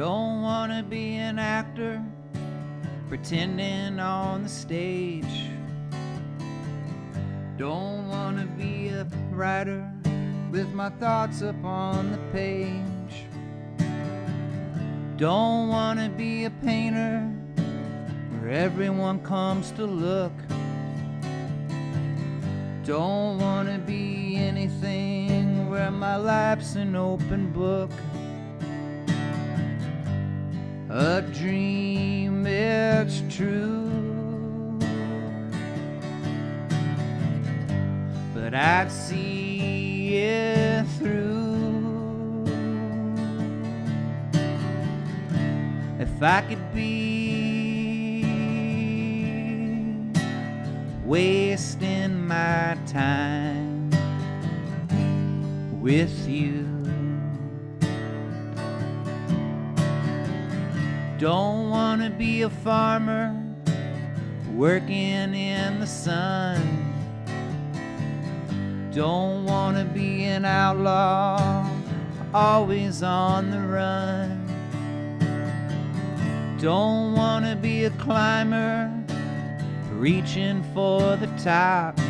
Don't wanna be an actor pretending on the stage. Don't wanna be a writer with my thoughts up on the page. Don't wanna be a painter where everyone comes to look. Don't wanna be anything where my life's an open book. A dream, it's true, but I'd see it through if I could be wasting my time with you. Don't wanna be a farmer working in the sun. Don't wanna be an outlaw always on the run. Don't wanna be a climber reaching for the top.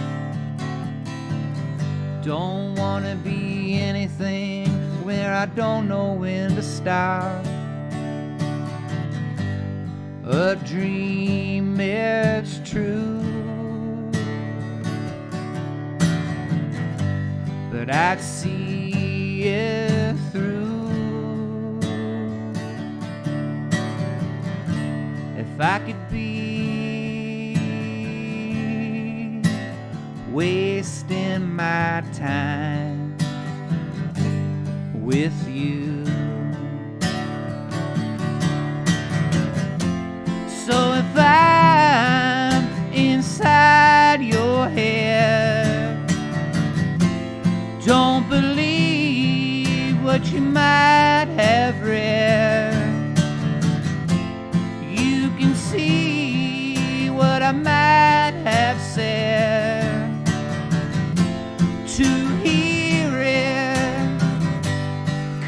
Don't wanna be anything where I don't know when to stop. A dream, it's true, but I'd see it through if I could be wasting my time with you. So if I'm inside your head, don't believe what you might have read. You can see what I might have said. To hear it,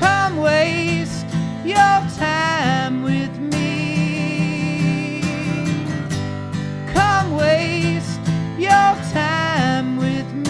come waste your time with me. Waste your time with me.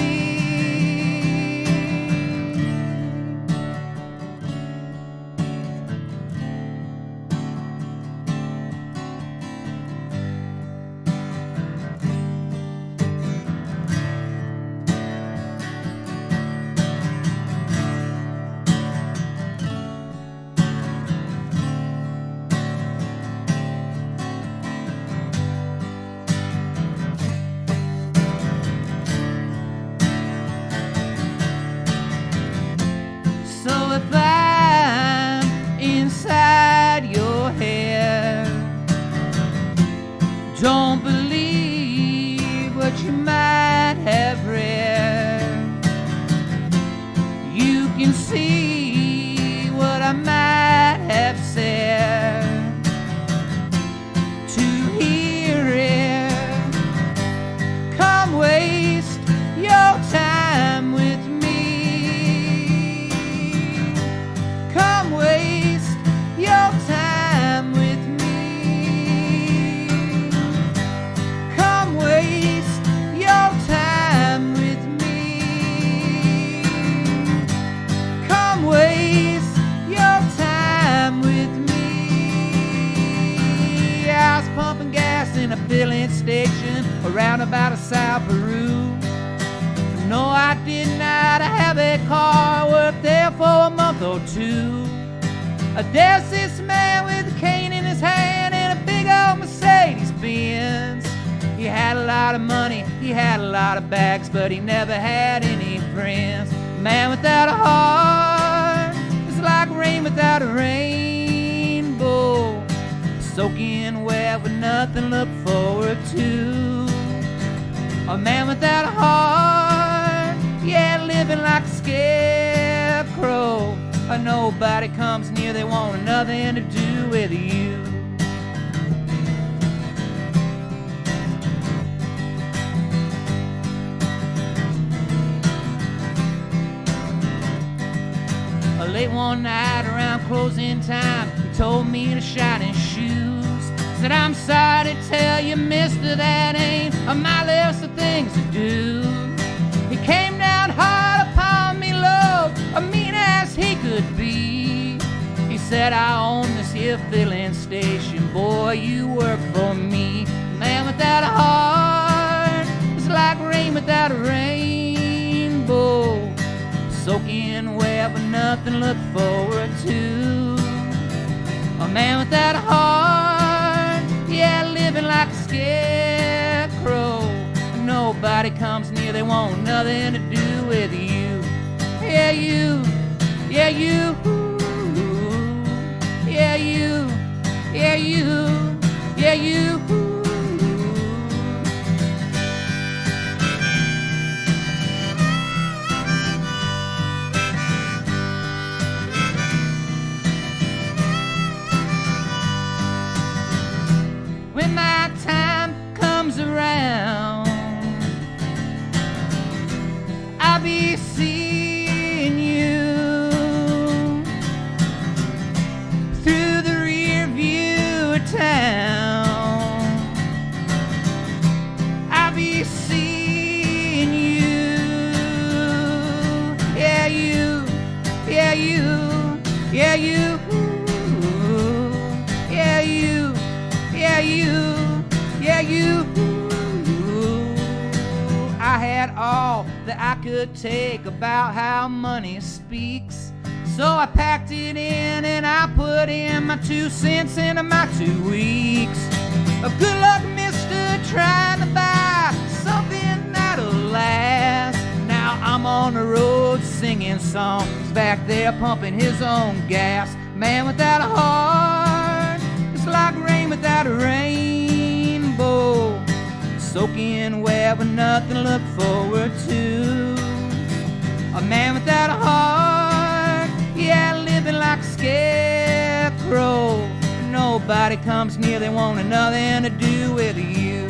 If I'm inside your head, don't believe what you might have read. You can see what I might have said. To hear it, come waste your time with me. Waste your time with me. Come waste your time with me. Come waste your time with me. I was pumping gas in a filling station around about South Peru. No, I did not have a car. Worked there for a month or two. There's this man with a cane in his hand and a big old Mercedes-Benz. He had a lot of money, he had a lot of bags, but he never had any friends. A man without a heart is like rain without a rainbow, soaking wet with nothing to look forward to. A man without a heart, yeah, living like a scarecrow. Nobody comes near, they want nothing to do with you. Late one night around closing time, he told me to shine his shoes. Said, I'm sorry to tell you, mister, that ain't on my list of things to do. He came down hard upon me, Lord, a mean as he could be. He said, I own this here filling station, boy, you work for me. Man without a heart is like rain without a rainbow, soaking wet with nothing to look forward to. A man without a heart, yeah, living like a scarecrow. Nobody comes near, they want nothing to do with you. Yeah, you, yeah, you, yeah, you, yeah, you, yeah, you. When my time comes around, I'll be seeing you through the rear view of town. I'll be seeing you, yeah, you, yeah, you, yeah, you, yeah, you, yeah, you, yeah, you. I had all that I could take about how money speaks, so I packed it in and I put in my 2 cents into my 2 weeks. Good luck, mister, trying to buy something that'll last. Now I'm on the road singing songs, back there pumping his own gas. Man without a heart, it's like rain without a rainbow, soaking wet with nothing to look forward to. A man without a heart, yeah, living like a scarecrow. Nobody comes near, they want nothing to do with you.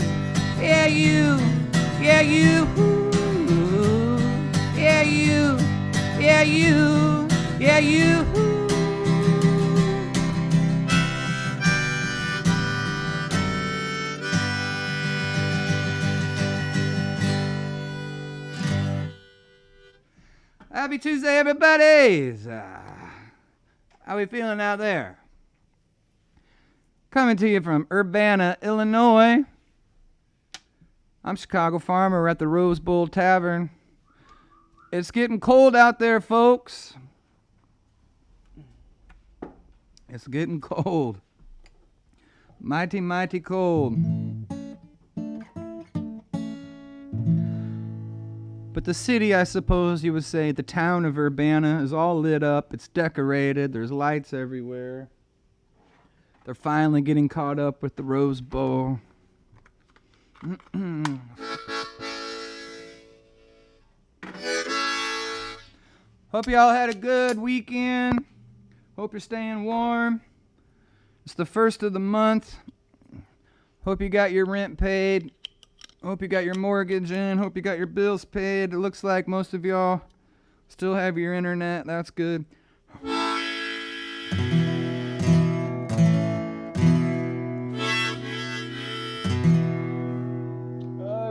Yeah, you, yeah, you, yeah, you, yeah, you, yeah, you. Happy Tuesday, everybody! How we feeling out there? Coming to you from Urbana, Illinois. I'm Chicago Farmer. We're at the Rose Bowl Tavern. It's getting cold out there, folks. It's getting cold. Mighty, mighty cold. But the city, I suppose you would say, the town of Urbana, is all lit up. It's decorated. There's lights everywhere. They're finally getting caught up with the Rose Bowl. Hope y'all had a good weekend. Hope you're staying warm. It's the first of the month. Hope you got your rent paid. Hope you got your mortgage in. Hope you got your bills paid. It looks like most of y'all still have your internet. That's good.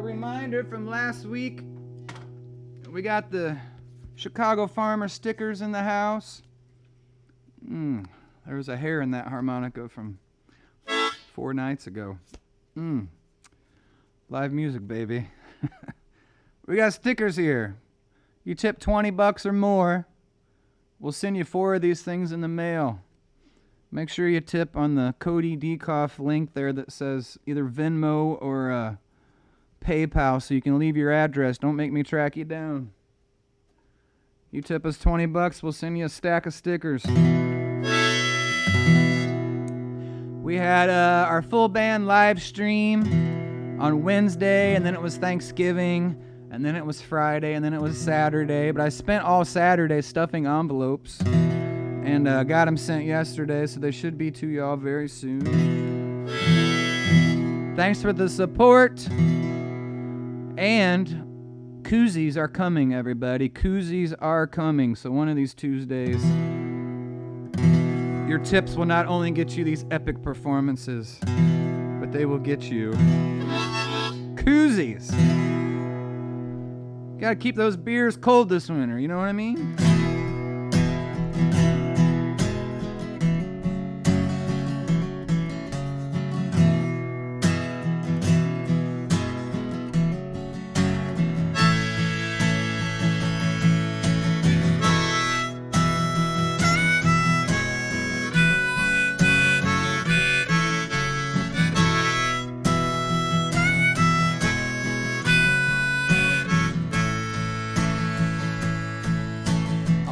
Reminder from last week, we got the Chicago Farmer stickers in the house. There was a hair in that harmonica from 4 nights ago. Live music, baby. We got stickers here. You tip $20 or more, we'll send you 4 of these things in the mail. Make sure you tip on the Cody Dekoff link there that says either Venmo or PayPal, so you can leave your address. Don't make me track you down. You tip us $20, we'll send you a stack of stickers. We had our full band live stream on Wednesday, and then it was Thanksgiving, and then it was Friday, and then it was Saturday. But I spent all Saturday stuffing envelopes, and got them sent yesterday, so they should be to y'all very soon. Thanks for the support. And koozies are coming, everybody. Koozies are coming. So one of these Tuesdays, Your tips will not only get you these epic performances, but they will get you koozies. Gotta keep those beers cold this winter, you know what I mean?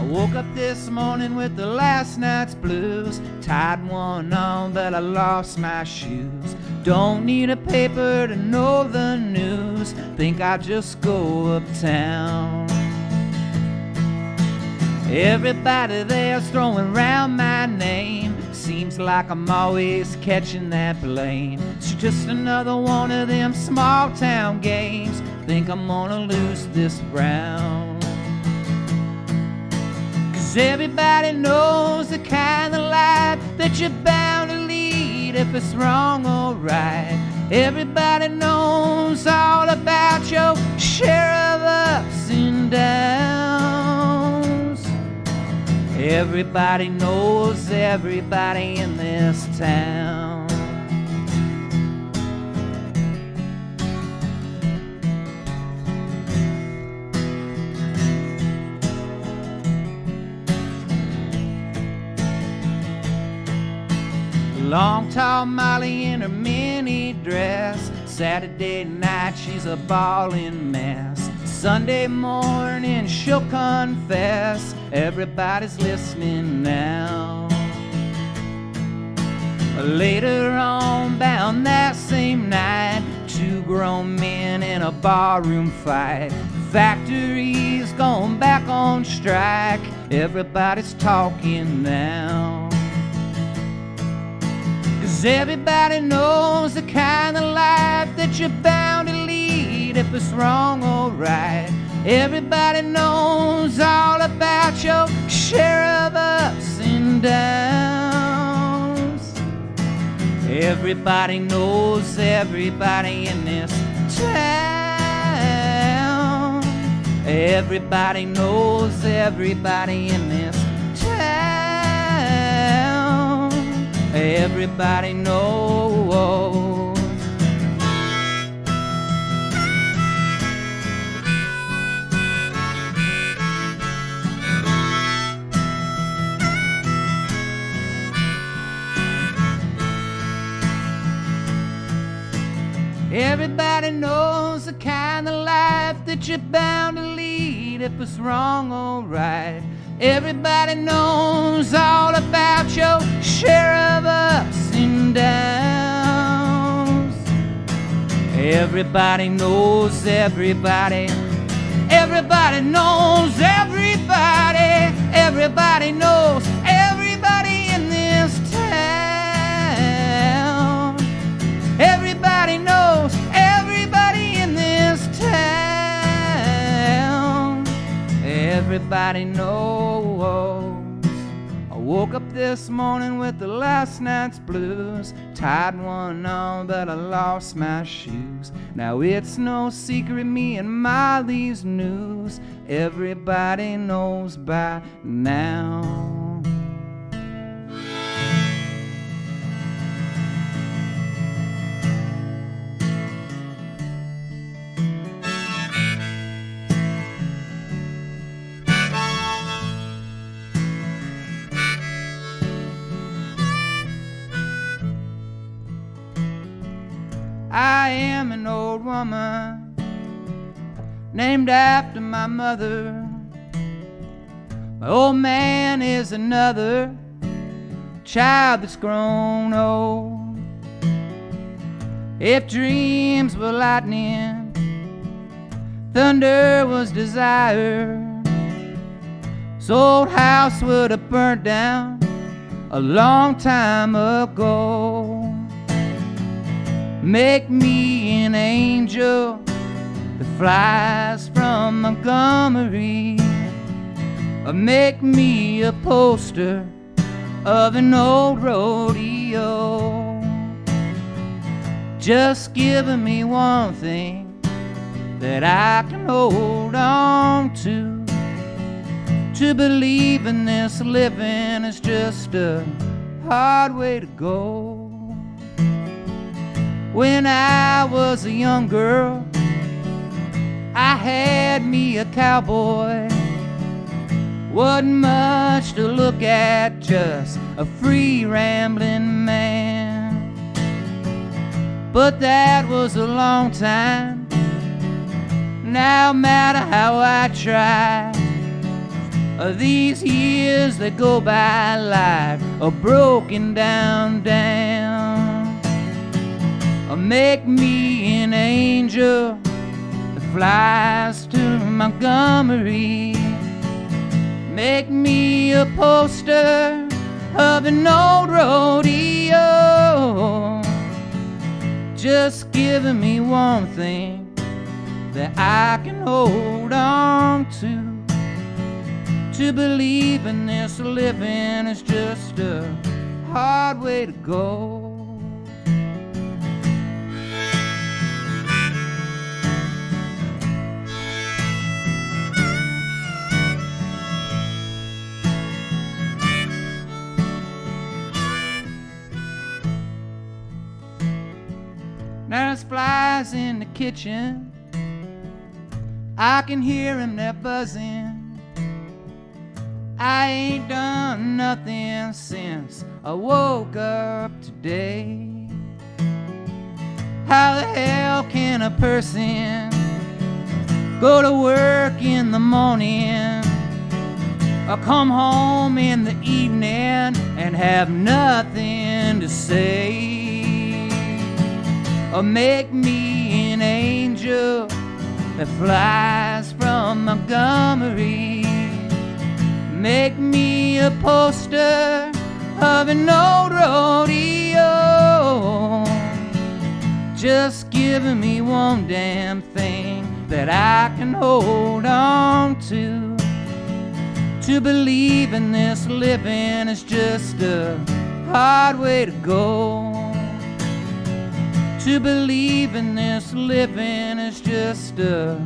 Woke up this morning with the last night's blues. Tied one on, but I lost my shoes. Don't need a paper to know the news. Think I'll just go uptown. Everybody there's throwing around my name. Seems like I'm always catching that blame. It's just another one of them small town games. Think I'm gonna lose this round. Everybody knows the kind of life that you're bound to lead if it's wrong or right. Everybody knows all about your share of ups and downs. Everybody knows everybody in this town. Long, tall Molly in her mini dress. Saturday night, she's a ballin' mess. Sunday morning, she'll confess. Everybody's listening now. Later on, bound that same night, two grown men in a barroom fight. Factory's gone back on strike. Everybody's talking now. Everybody knows the kind of life that you're bound to lead if it's wrong or right. Everybody knows all about your share of ups and downs. Everybody knows everybody in this town. Everybody knows everybody in this town. Everybody knows. Everybody knows the kind of life that you're bound to lead if it's wrong or right. Everybody knows all about your share of ups and downs. Everybody knows everybody. Everybody knows everybody. Everybody knows everybody in this town. Everybody knows everybody in this town. Everybody knows. I woke up this morning with the last night's blues. Tied one on, but I lost my shoes. Now it's no secret, me and Molly's news. Everybody knows by now. I am an old woman named after my mother. My old man is another child that's grown old. If dreams were lightning, thunder was desire, this old house would have burnt down a long time ago. Make me an angel that flies from Montgomery, or make me a poster of an old rodeo. Just giving me one thing that I can hold on to believe in this living is just a hard way to go. When I was a young girl, I had me a cowboy. Wasn't much to look at, just a free rambling man. But that was a long time. Now, no matter how I try, these years that go by like a broken down dam. Make me an angel that flies to Montgomery. Make me a poster of an old rodeo. Just giving me one thing that I can hold on to believe in this living is just a hard way to go. Now there's flies in the kitchen, I can hear them, they're buzzing. I ain't done nothing since I woke up today. How the hell can a person go to work in the morning or come home in the evening and have nothing to say? Or make me an angel that flies from Montgomery. Make me a poster of an old rodeo. Just giving me one damn thing that I can hold on to believe in this living is just a hard way to go. To believe in this living is just a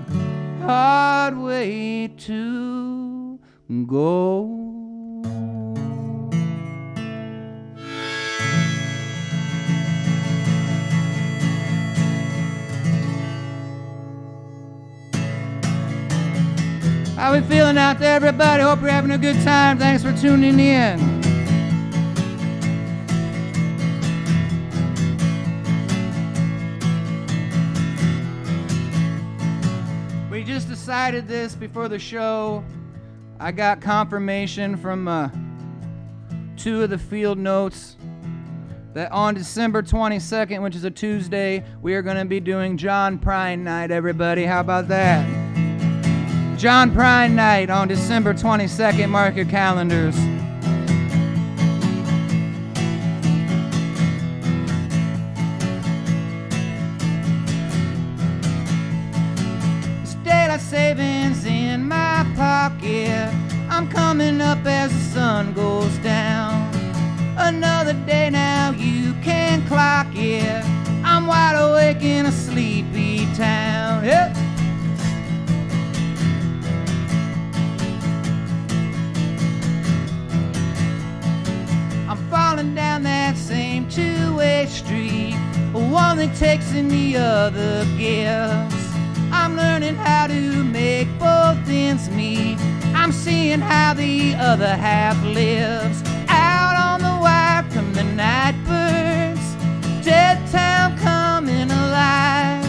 hard way to go. How we feeling out there, everybody? Hope you're having a good time. Thanks for tuning in. We just decided this before the show. I got confirmation from 2 of the field notes that on December 22nd, which is a Tuesday, we are going to be doing John Prine Night, everybody. How about that? John Prine Night on December 22nd. Mark your calendars. Savings in my pocket, I'm coming up as the sun goes down. Another day now, you can clock it. I'm wide awake in a sleepy town. Yep. I'm falling down that same two-way street, one that takes and the other gives. I'm learning how to make both ends meet. I'm seeing how the other half lives. Out on the wire come the night birds, dead town coming alive.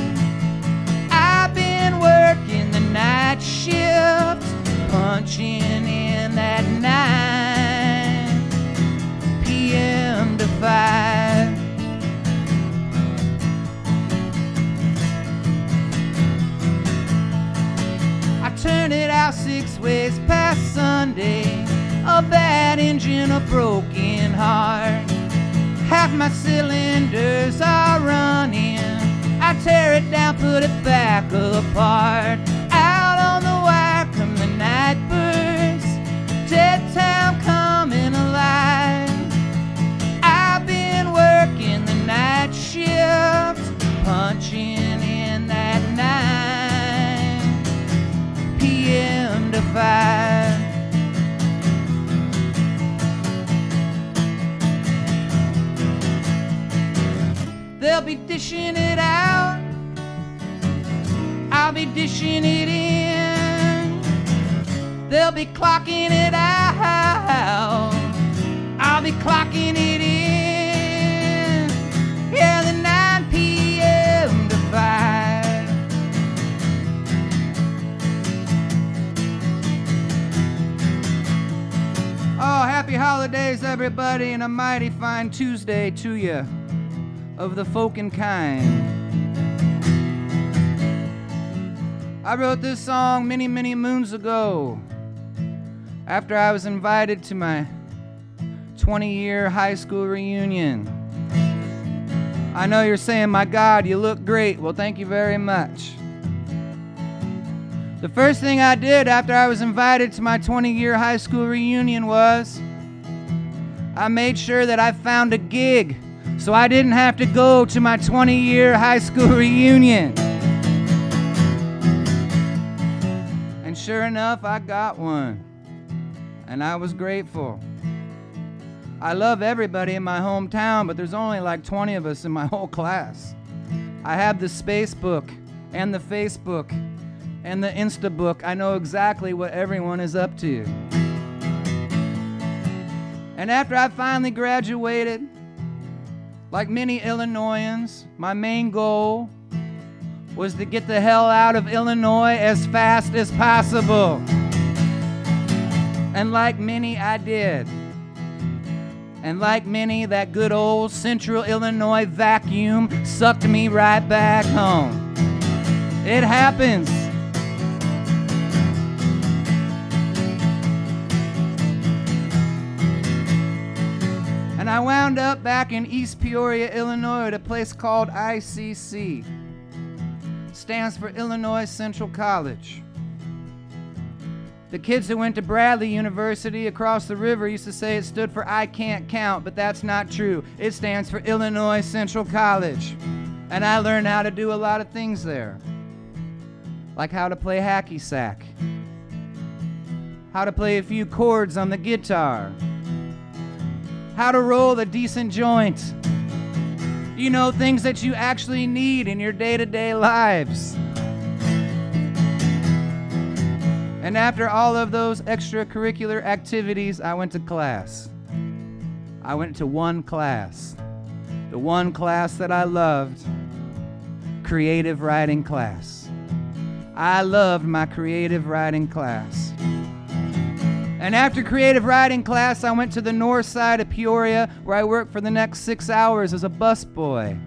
I've been working the night shift, punching in that 9 p.m. to 5. Turn it out 6 ways past Sunday. A bad engine, a broken heart. Half my cylinders are running. I tear it down, put it back apart. Out on the wire come the night birds, dead town coming alive. They'll be dishing it out, I'll be dishing it in. They'll be clocking it out, I'll be clocking it in. Yeah, the 9 p.m. to 5. Oh, happy holidays, everybody, and a mighty fine Tuesday to you, of the Folkin kind. I wrote this song many, many moons ago, after I was invited to my 20-year high school reunion. I know you're saying, my God, you look great. Well, thank you very much. The first thing I did after I was invited to my 20-year high school reunion was I made sure that I found a gig so I didn't have to go to my 20-year high school reunion. And sure enough, I got one. And I was grateful. I love everybody in my hometown, but there's only like 20 of us in my whole class. I have the space book and the Facebook and the Insta book. I know exactly what everyone is up to. And after I finally graduated, like many Illinoisans, my main goal was to get the hell out of Illinois as fast as possible. And like many, I did. And like many, that good old Central Illinois vacuum sucked me right back home. It happens. And I wound up back in East Peoria, Illinois, at a place called ICC. Stands for Illinois Central College. The kids that went to Bradley University across the river used to say it stood for I can't count, but that's not true. It stands for Illinois Central College. And I learned how to do a lot of things there. Like how to play hacky sack, how to play a few chords on the guitar, how to roll a decent joint. You know, things that you actually need in your day-to-day lives. And after all of those extracurricular activities, I went to class. I went to one class. The one class that I loved, creative writing class. I loved my creative writing class. And after creative writing class, I went to the north side of Peoria, where I worked for the next 6 hours as a busboy.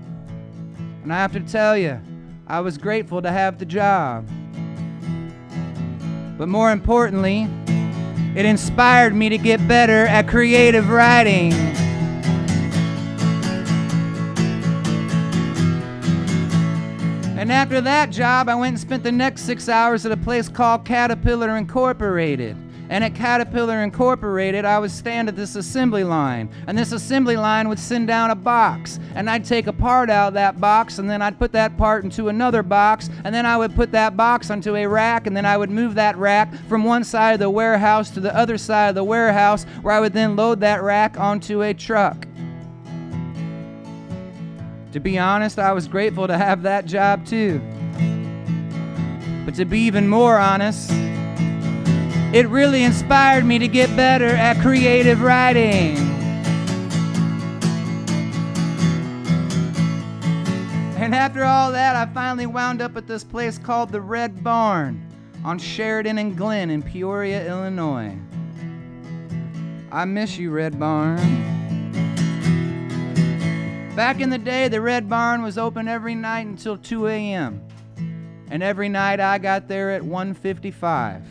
And I have to tell you, I was grateful to have the job. But more importantly, it inspired me to get better at creative writing. And after that job, I went and spent the next 6 hours at a place called Caterpillar Incorporated. And at Caterpillar Incorporated, I would stand at this assembly line. And this assembly line would send down a box. And I'd take a part out of that box, and then I'd put that part into another box. And then I would put that box onto a rack, and then I would move that rack from one side of the warehouse to the other side of the warehouse, where I would then load that rack onto a truck. To be honest, I was grateful to have that job too. But to be even more honest, it really inspired me to get better at creative writing. And after all that, I finally wound up at this place called the Red Barn on Sheridan and Glen in Peoria, Illinois. I miss you, Red Barn. Back in the day, the Red Barn was open every night until 2 a.m. And every night I got there at 1:55.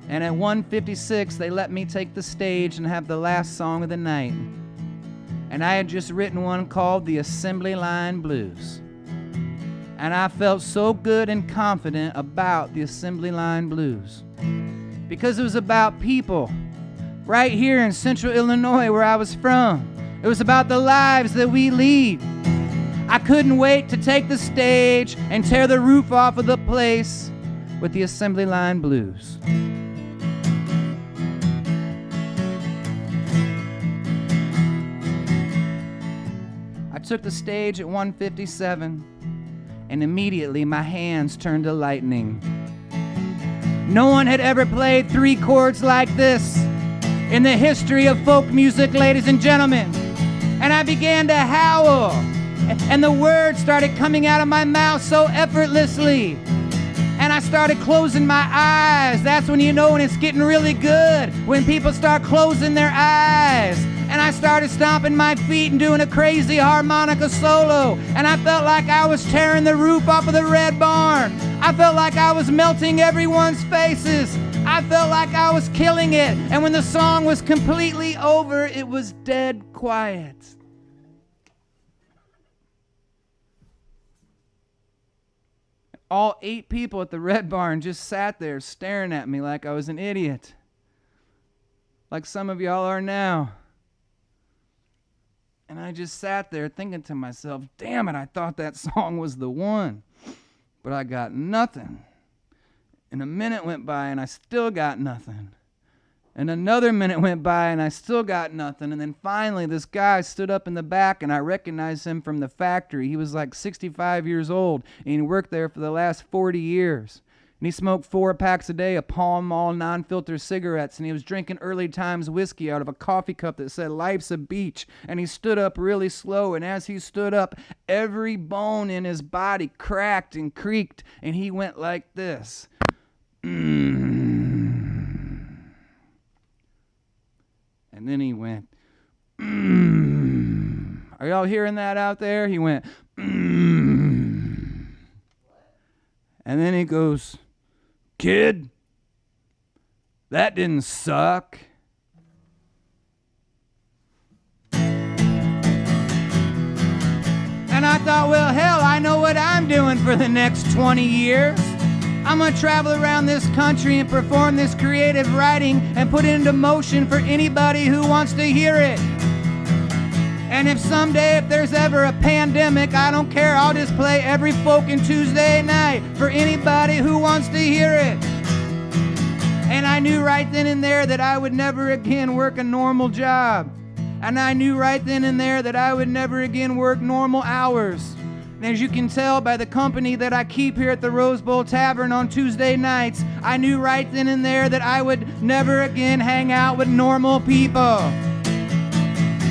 And at 1:56, they let me take the stage and have the last song of the night. And I had just written one called The Assembly Line Blues. And I felt so good and confident about the Assembly Line Blues, because it was about people right here in Central Illinois, where I was from. It was about the lives that we lead. I couldn't wait to take the stage and tear the roof off of the place with the Assembly Line Blues. I took the stage at 1:57, and immediately my hands turned to lightning. No one had ever played 3 chords like this in the history of folk music, ladies and gentlemen. And I began to howl, and the words started coming out of my mouth so effortlessly. And I started closing my eyes. That's when you know when it's getting really good, when people start closing their eyes. And I started stomping my feet and doing a crazy harmonica solo. And I felt like I was tearing the roof off of the Red Barn. I felt like I was melting everyone's faces. I felt like I was killing it. And when the song was completely over, it was dead quiet. All 8 people at the Red Barn just sat there staring at me like I was an idiot. Like some of y'all are now. And I just sat there thinking to myself, damn it, I thought that song was the one. But I got nothing. And a minute went by and I still got nothing. And another minute went by and I still got nothing. And then finally this guy stood up in the back and I recognized him from the factory. He was like 65 years old and he worked there for the last 40 years. And he smoked 4 packs a day of Pall Mall non-filter cigarettes, and he was drinking Early Times whiskey out of a coffee cup that said "Life's a Beach." And he stood up really slow, and as he stood up, every bone in his body cracked and creaked, and he went like this. And then he went, Are y'all hearing that out there? He went, And then he goes, "Kid, that didn't suck." And I thought, well, hell, I know what I'm doing for the next 20 years. I'm going to travel around this country and perform this creative writing and put it into motion for anybody who wants to hear it. And if someday, if there's ever a pandemic, I don't care. I'll just play every Folkin Tuesday night for anybody who wants to hear it. And I knew right then and there that I would never again work a normal job. And I knew right then and there that I would never again work normal hours. And as you can tell by the company that I keep here at the Rose Bowl Tavern on Tuesday nights, I knew right then and there that I would never again hang out with normal people.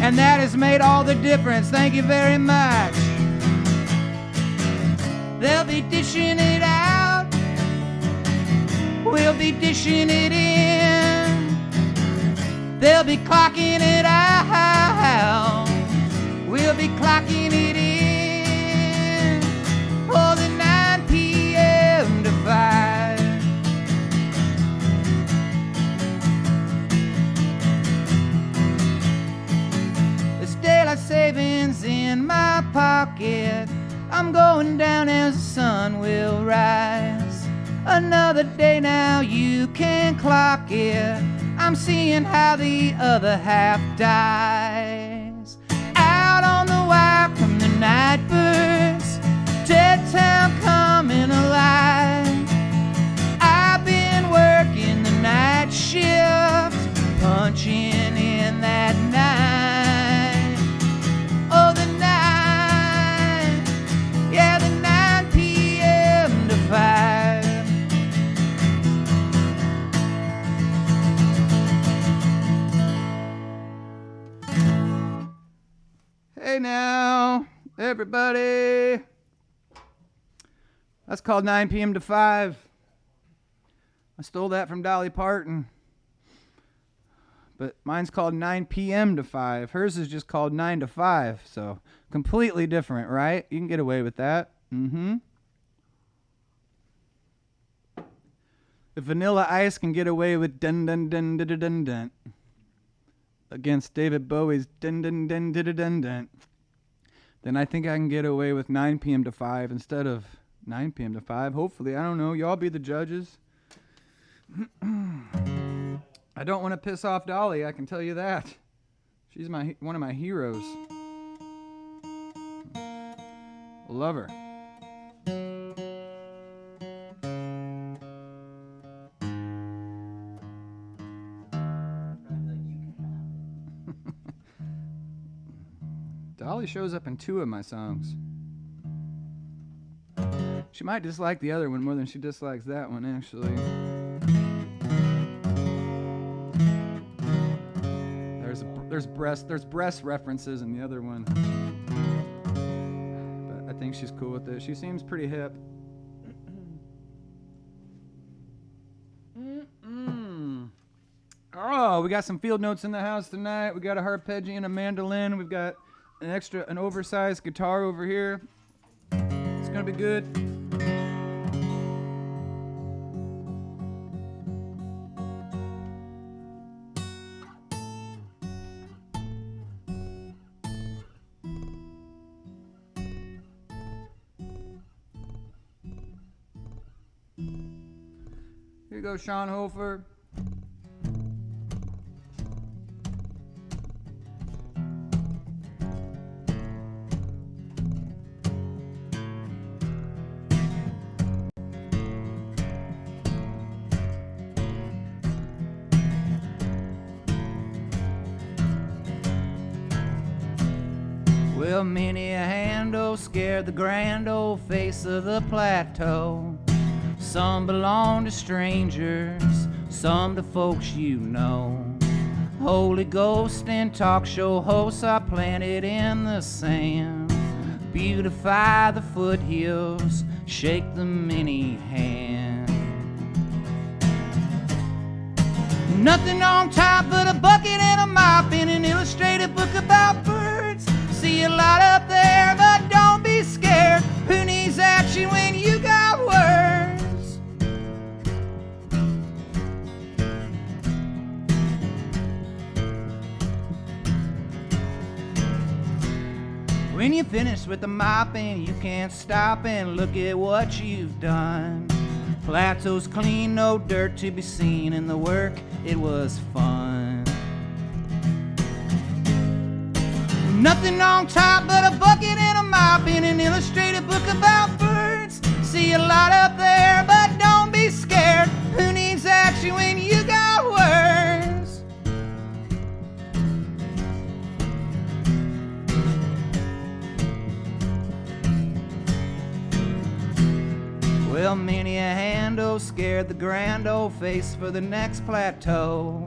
And that has made all the difference. Thank you very much. They'll be dishing it out. We'll be dishing it in. They'll be clocking it out. We'll be clocking it in. Oh, the 9 p.m. to 5. There's daylight savings in my pocket. I'm going down as the sun will rise. Another day now, you can clock it. I'm seeing how the other half dies. Out on the wire come the night birds, dead town coming alive. I've been working the night shift, punching in that night. Oh, the night, yeah, the 9 p.m. to 5. Hey now, everybody. That's called 9 p.m. to 5. I stole that from Dolly Parton. But mine's called 9 p.m. to 5. Hers is just called 9 to 5. So completely different, right? You can get away with that. If Vanilla Ice can get away with dun dun dun dun dun dun against David Bowie's dun dun dun dun dun dun, then I think I can get away with 9 p.m. to 5 instead of 9 p.m. to 5. Hopefully, I don't know. Y'all be the judges. I don't want to piss off Dolly, I can tell you that. She's one of my heroes. Love her. only shows up in 2 of my songs. She might dislike the other one more than she dislikes that one, actually. There's breast references in the other one. But I think she's cool with it. She seems pretty hip. Oh, we got some field notes in the house tonight. We got a arpeggio and a mandolin. We've got an oversized guitar over here. It's gonna be good. Here you go, Sean Hofer. Well, many a handle scared the grand old face of the plateau. Some belong to strangers, some to folks you know. Holy Ghost and talk show hosts are planted in the sand. Beautify the foothills, shake them any hand. Nothing on top but a bucket and a mop in an illustrated book about birds. See a lot up there, but don't be scared. Who needs action when you got words? When you finish with the mopping, you can't stop and look at what you've done. Plateau's clean, no dirt to be seen, and the work, it was fun. Nothing on top but a bucket and a mop in an illustrated book about birds. See a lot up there, but don't be scared. Who needs action when you got words? Well, many a handle scared the grand old face for the next plateau.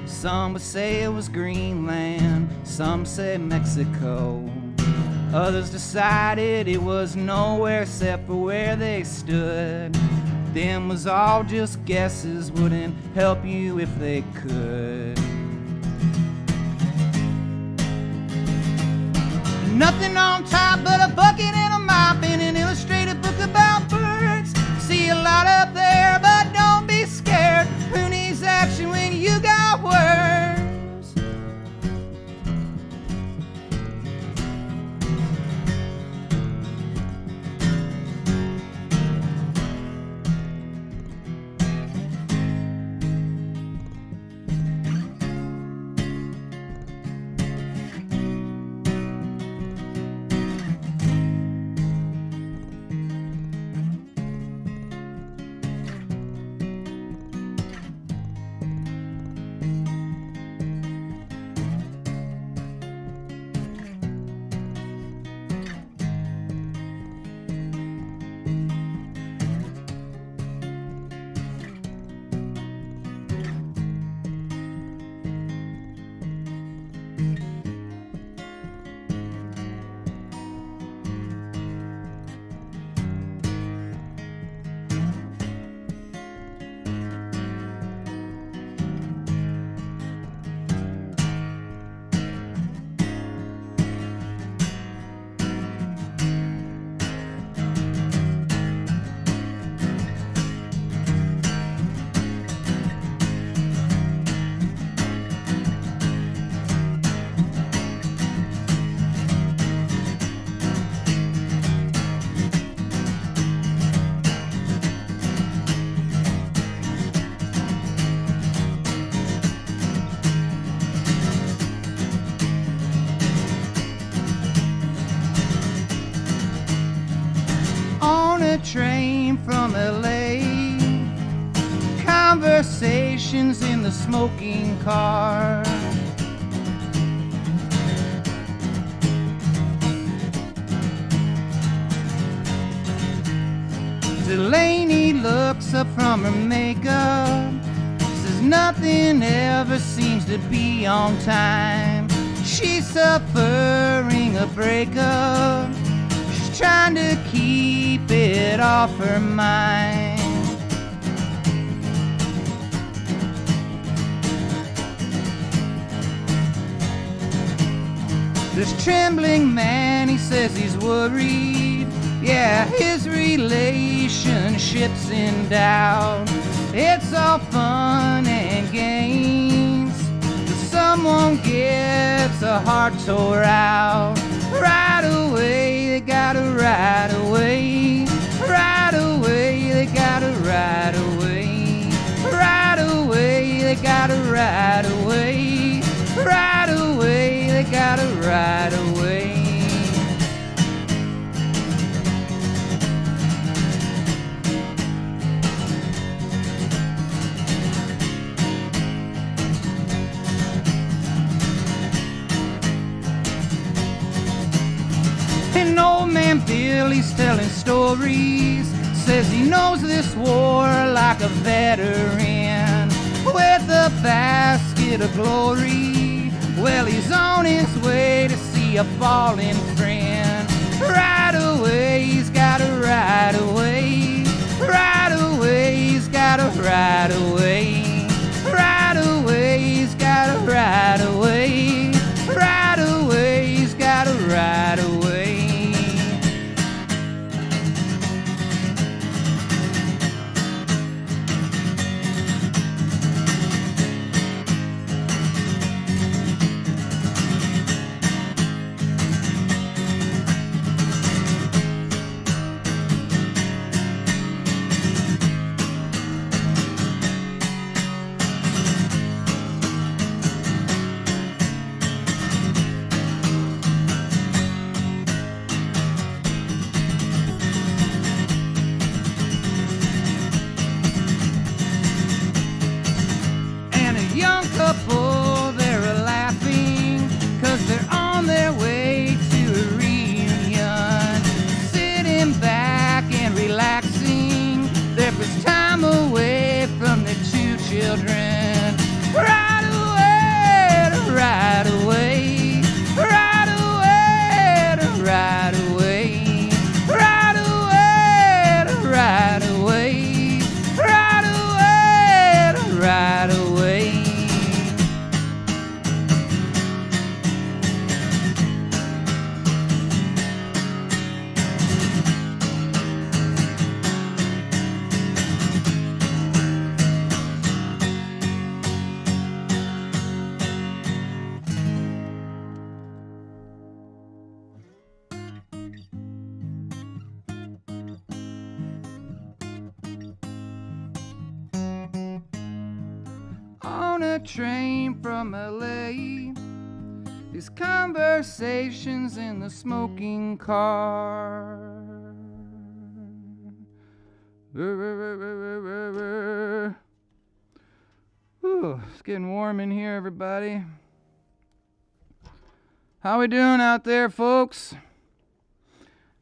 Some would say it was Greenland, some say Mexico. Others decided it was nowhere except for where they stood. Them was all just guesses, wouldn't help you if they could. Nothing on top but a bucket and a mop in an illustrated book about birds. See a lot up there, but don't be scared. Who needs action when you got words? Train from LA, conversations in the smoking car. Delaney looks up from her makeup, says nothing ever seems to be on time. She's suffering a breakup, she's trying to keep it off her mind. This trembling man, he says he's worried. Yeah, his relationship's in doubt. It's all fun and games till someone gets a heart tore out. Right away, they gotta right away. Right away, they gotta right away. Right away, they gotta right away. Right away, they gotta right away. An old man Billy's telling stories, says he knows this war like a veteran, with a basket of glory. Well, he's on his way to see a fallen friend. Right away, he's gotta right away. Right away, he's gotta right away. Right away, he's gotta right away. Right away, he's gotta right away. Couple, they're laughing, 'cause they're on their way to a reunion. Sitting back and relaxing, their first time away from their two children. Right away, right away, right away, right away, right away, right away, right away, right away. On a train from LA, these conversations in the smoking car. Ooh, it's getting warm in here, everybody. How we doing out there, folks?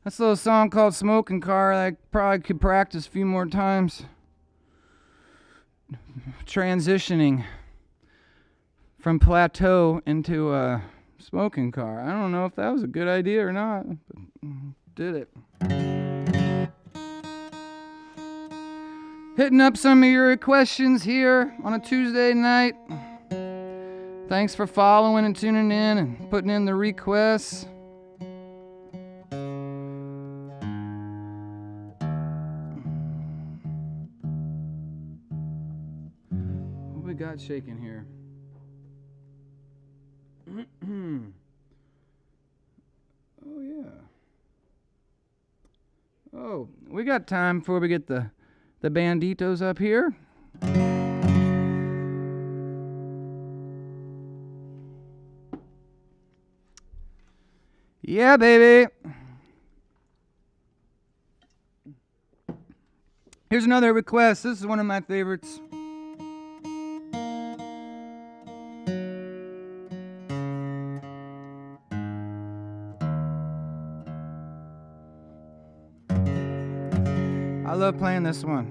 That's a little song called Smoking Car that I probably could practice a few more times. Transitioning from plateau into a smoking car. I don't know if that was a good idea or not, but did it. Hitting up some of your questions here on a Tuesday night. Thanks for following and tuning in and putting in the requests. What we got shaking here? Oh yeah. Oh, we got time before we get the banditos up here. Yeah, baby. Here's another request. This is one of my favorites. I love playing this one.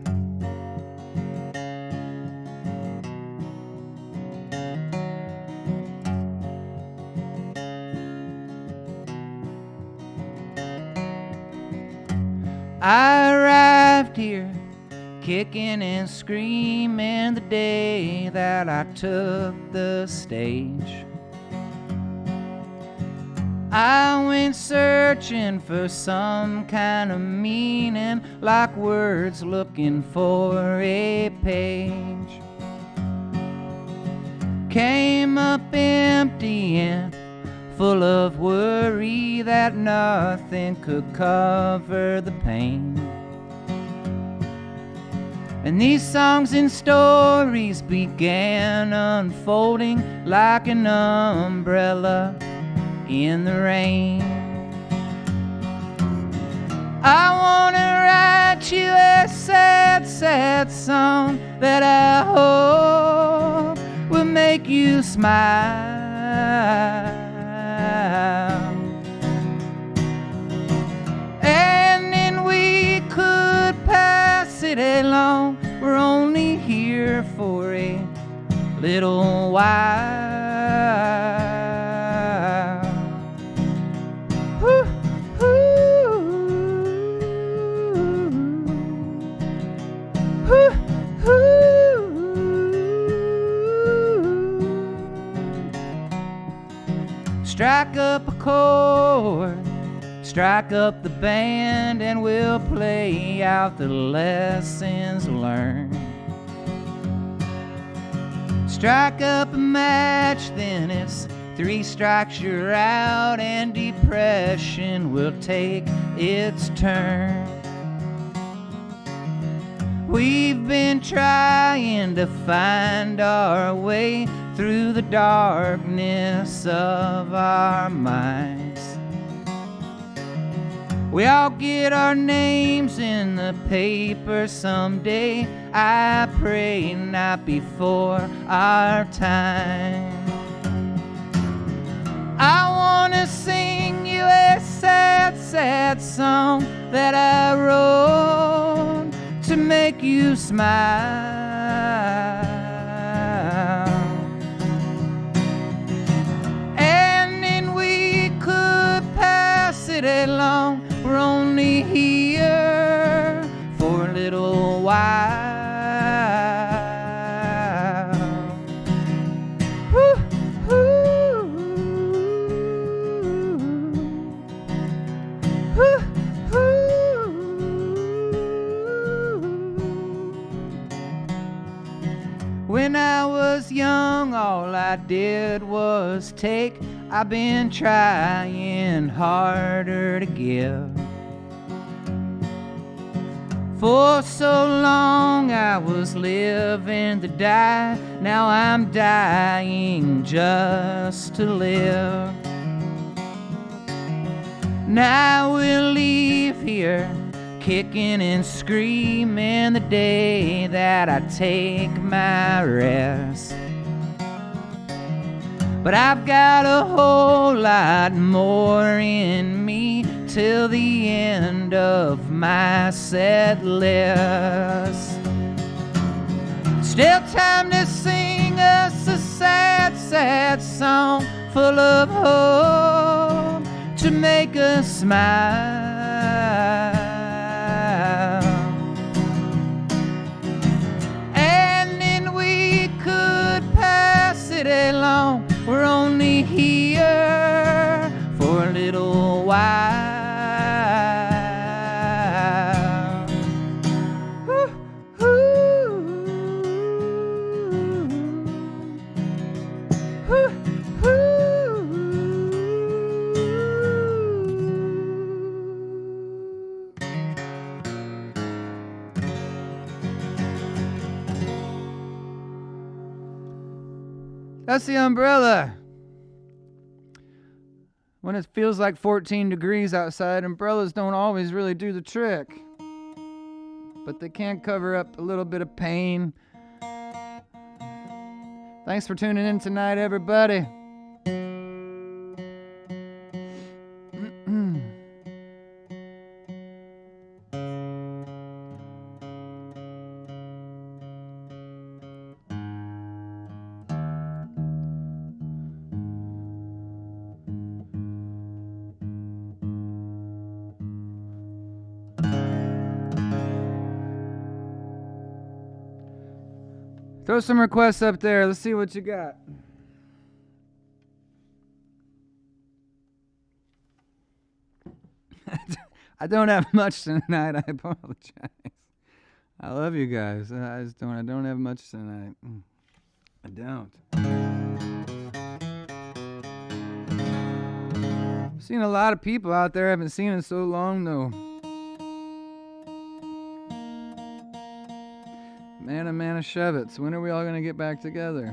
I arrived here kicking and screaming the day that I took the stage. I went searching for some kind of meaning, like words looking for a page. Came up empty and full of worry that nothing could cover the pain. And these songs and stories began unfolding like an umbrella in the rain. I wanna write you a sad, sad song that I hope will make you smile. And then we could pass it along. We're only here for a little while. Woo, woo, woo, woo. Strike up a chord, strike up the band, and we'll play out the lessons learned. Strike up a match, then it's 3 strikes you're out, and depression will take its turn. We've been trying to find our way through the darkness of our minds. We all get our names in the paper someday. I pray not before our time. I wanna sing you a sad, sad song that I wrote to make you smile. And then we could pass it along. We're only here for a little while. Woo, woo, woo, woo. When I was young, all I did was take. I've been trying harder to give. For so long I was living to die. Now I'm dying just to live. Now we'll leave here kicking and screaming the day that I take my rest. But I've got a whole lot more in me till the end of my set list. Still time to sing us a sad, sad song full of hope to make us smile. And then we could pass it along. We're only here for a little while. Woo, woo, woo, woo. That's the umbrella. When it feels like 14 degrees outside, umbrellas don't always really do the trick. But they can cover up a little bit of pain. Thanks for tuning in tonight, everybody. Throw some requests up there. Let's see what you got. I don't have much tonight. I apologize. I love you guys. I don't have much tonight. I don't. I've seen a lot of people out there I haven't seen in so long, though. Manischewitz, when are we all going to get back together?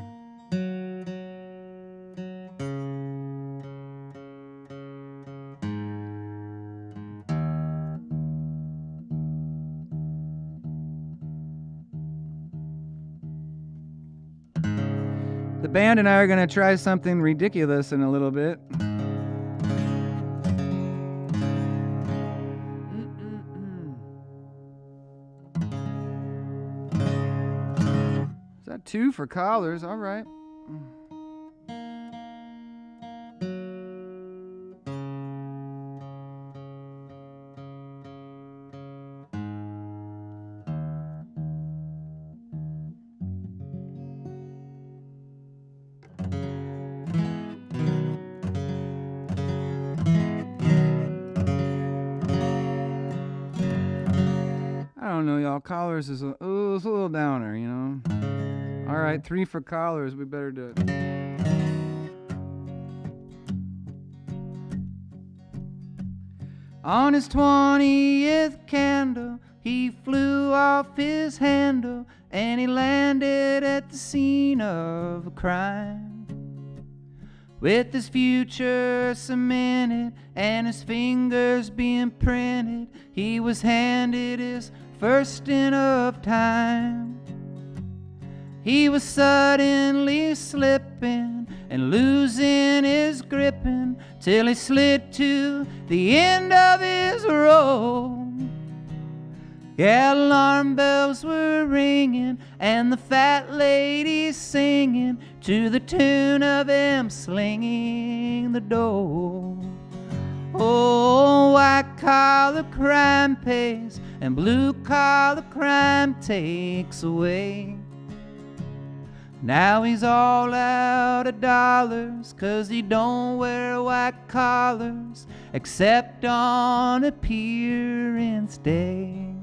The band and I are going to try something ridiculous in a little bit. Is that 2 for collars? All right. I don't know, y'all. Collars is it's a little downer, you know. All right, 3 for collars. We better do it. On his 20th candle, he flew off his handle, and he landed at the scene of a crime. With his future cemented and his fingers being printed, he was handed his first stint of time. He was suddenly slipping and losing his gripping till he slid to the end of his rope. Yeah, alarm bells were ringing and the fat lady singing to the tune of them slinging the dough. Oh, white-collar crime pays and blue-collar crime takes away. Now he's all out of dollars 'cause he don't wear white collars except on appearance day.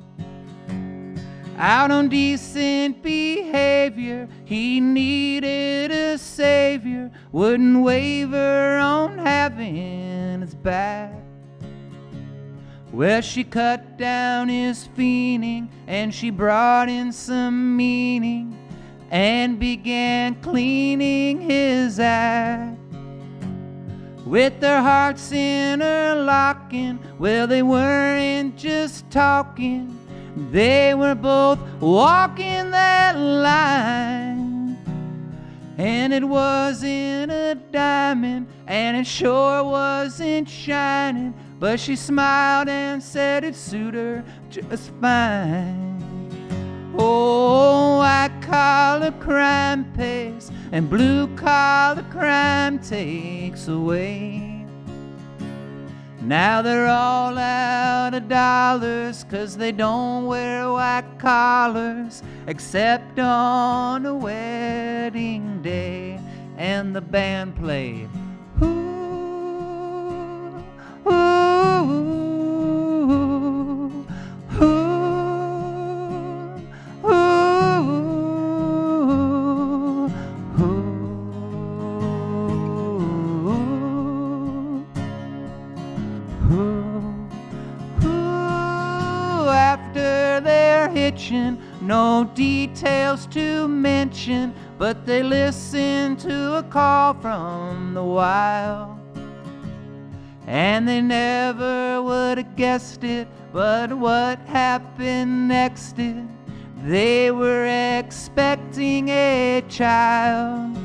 Out on decent behavior, he needed a savior, wouldn't waver on having his back. Well, she cut down his fiending and she brought in some meaning and began cleaning his act. With their hearts interlocking, well, they weren't just talking, they were both walking that line. And it wasn't a diamond, and it sure wasn't shining, but she smiled and said it suited her just fine. Oh, white-collar crime pays and blue-collar crime takes away. Now they're all out of dollars 'cause they don't wear white collars except on a wedding day. And the band played, ooh, ooh, ooh, ooh. After they're hitching, no details to mention, but they listen to a call from the wild. And they never would have guessed it, but what happened next is they were expecting a child.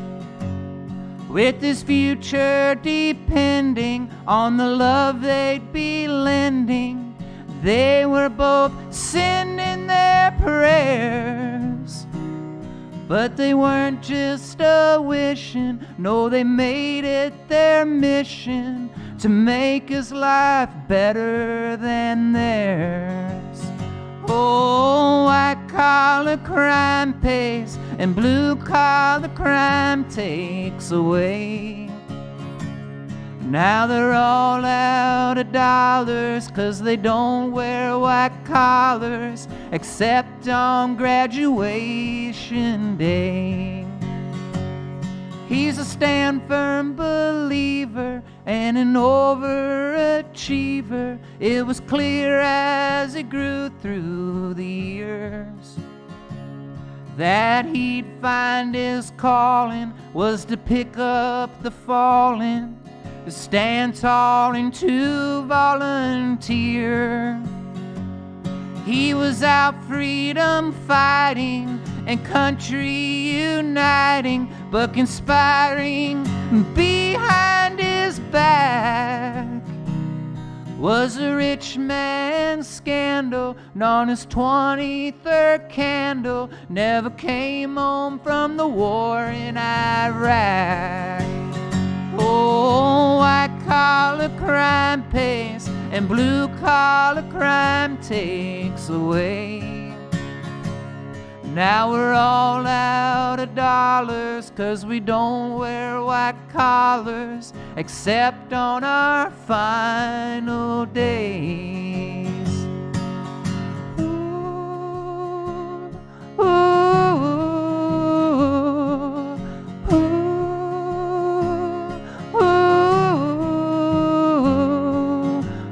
With his future depending on the love they'd be lending, they were both sending their prayers. But they weren't just a wishing, no, they made it their mission to make his life better than theirs. Oh, I call collar crime pays and blue collar crime takes away. Now they're all out of dollars 'cause they don't wear white collars except on graduation day. He's a stand firm believer and an overachiever. It was clear as he grew through the years that he'd find his calling was to pick up the fallen, to stand tall and to volunteer. He was out freedom fighting and country uniting, but conspiring behind his back was a rich man's scandal. On his 23rd candle, never came home from the war in Iraq. Oh, white collar crime pays and blue collar crime takes away. Now we're all out of dollars 'cause we don't wear white collars except on our final days. Ooh, ooh, ooh, ooh,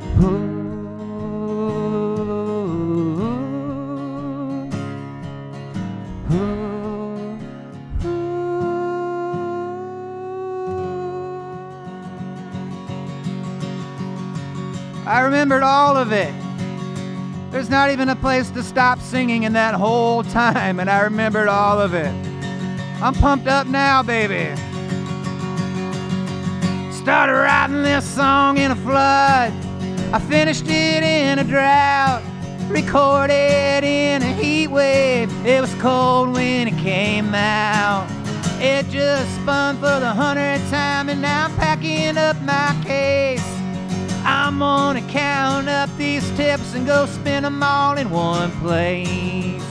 ooh. I remembered all of it. There's not even a place to stop singing in that whole time, and I remembered all of it. I'm pumped up now, baby. Started writing this song in a flood. I finished it in a drought. Recorded in a heat wave. It was cold when it came out. It just spun for the 100th time, and now I'm packing up my case. I'm gonna count up these tips and go spin them all in one place.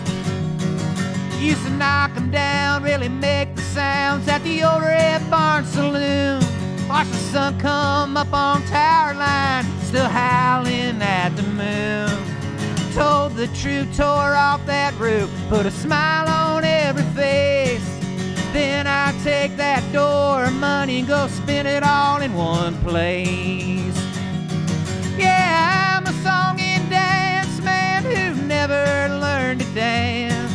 Used to knock them down, really make the sounds at the old Red Barn Saloon. Watch the sun come up on Tower Line, still howling at the moon. Told the truth, tore off that roof, put a smile on every face. Then I take that door money and go spin it all in one place. Yeah, I'm a song and dance man who never learned to dance,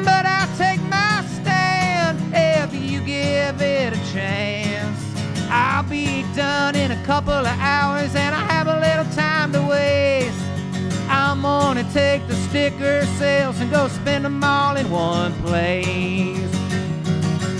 but I'll take my stand if you give it a chance. I'll be done in a couple of hours and I have a little time to waste. I'm gonna take the sticker sales and go spend them all in one place.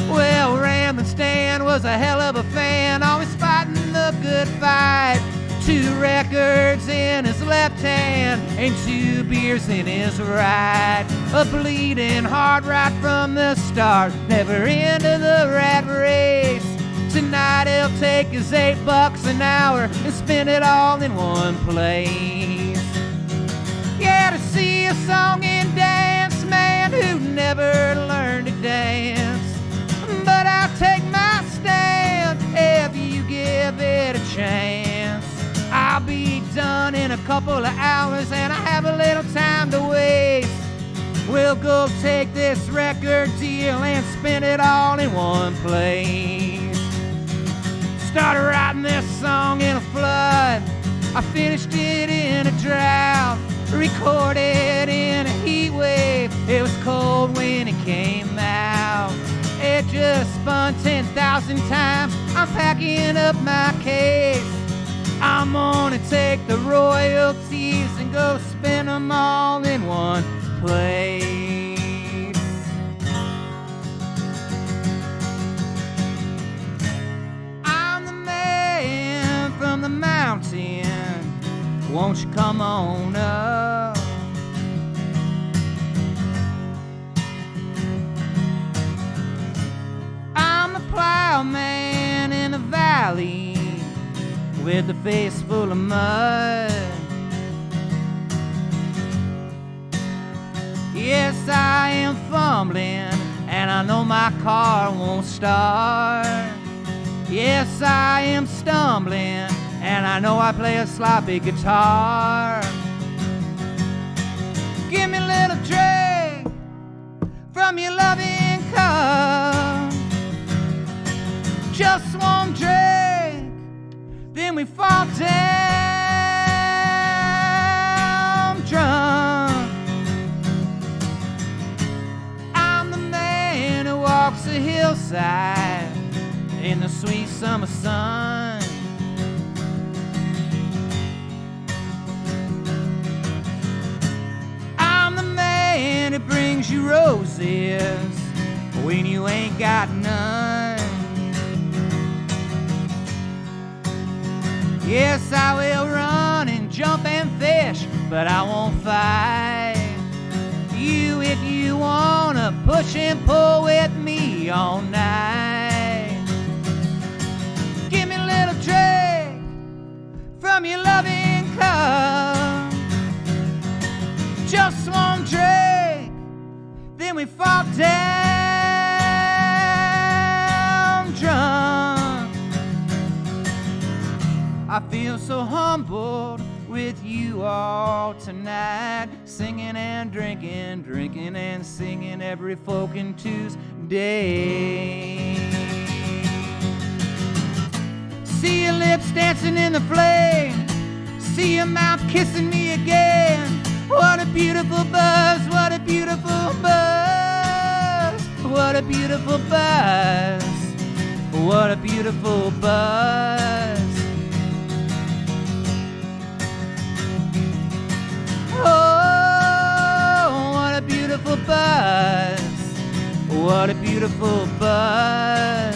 Well, Ramblin' Stan was a hell of a fan, always fighting the good fight. 2 records in his left hand and 2 beers in his right. A bleeding heart right from the start, never into the rat race. Tonight he'll take his $8 an hour and spend it all in one place. Yeah, to see a song and dance man who never learned to dance, but I'll take my stand if you give it a chance. I'll be done in a couple of hours and I have a little time to waste. We'll go take this record deal and spend it all in one place. Started writing this song in a flood. I finished it in a drought. Recorded in a heat wave. It was cold when it came out. It just spun 10,000 times. I'm packing up my case. I'm gonna take the royalties and go spend them all in one place. I'm the man from the mountain. Won't you come on up? I'm the plowman in the valley with a face full of mud. Yes, I fumbling, and I know my car won't start. Yes, I am stumbling, and I know I play a sloppy guitar. Give me a little drink from your loving cup. Just one drink, then we fall down drunk. I'm the man who walks the hillside in the sweet summer sun. I'm the man who brings you roses when you ain't got none. Yes, I will run and jump and fish, but I won't fight you if you wanna push and pull with me all night. Give me a little drink from your loving cup. Just one drink, then we fall down drunk. I feel so humbled with you all tonight, singing and drinking, drinking and singing every Folkin Tuesday. See your lips dancing in the flame, see your mouth kissing me again. What a beautiful buzz, what a beautiful buzz, what a beautiful buzz, what a beautiful buzz. Oh, what a beautiful buzz, what a beautiful buzz.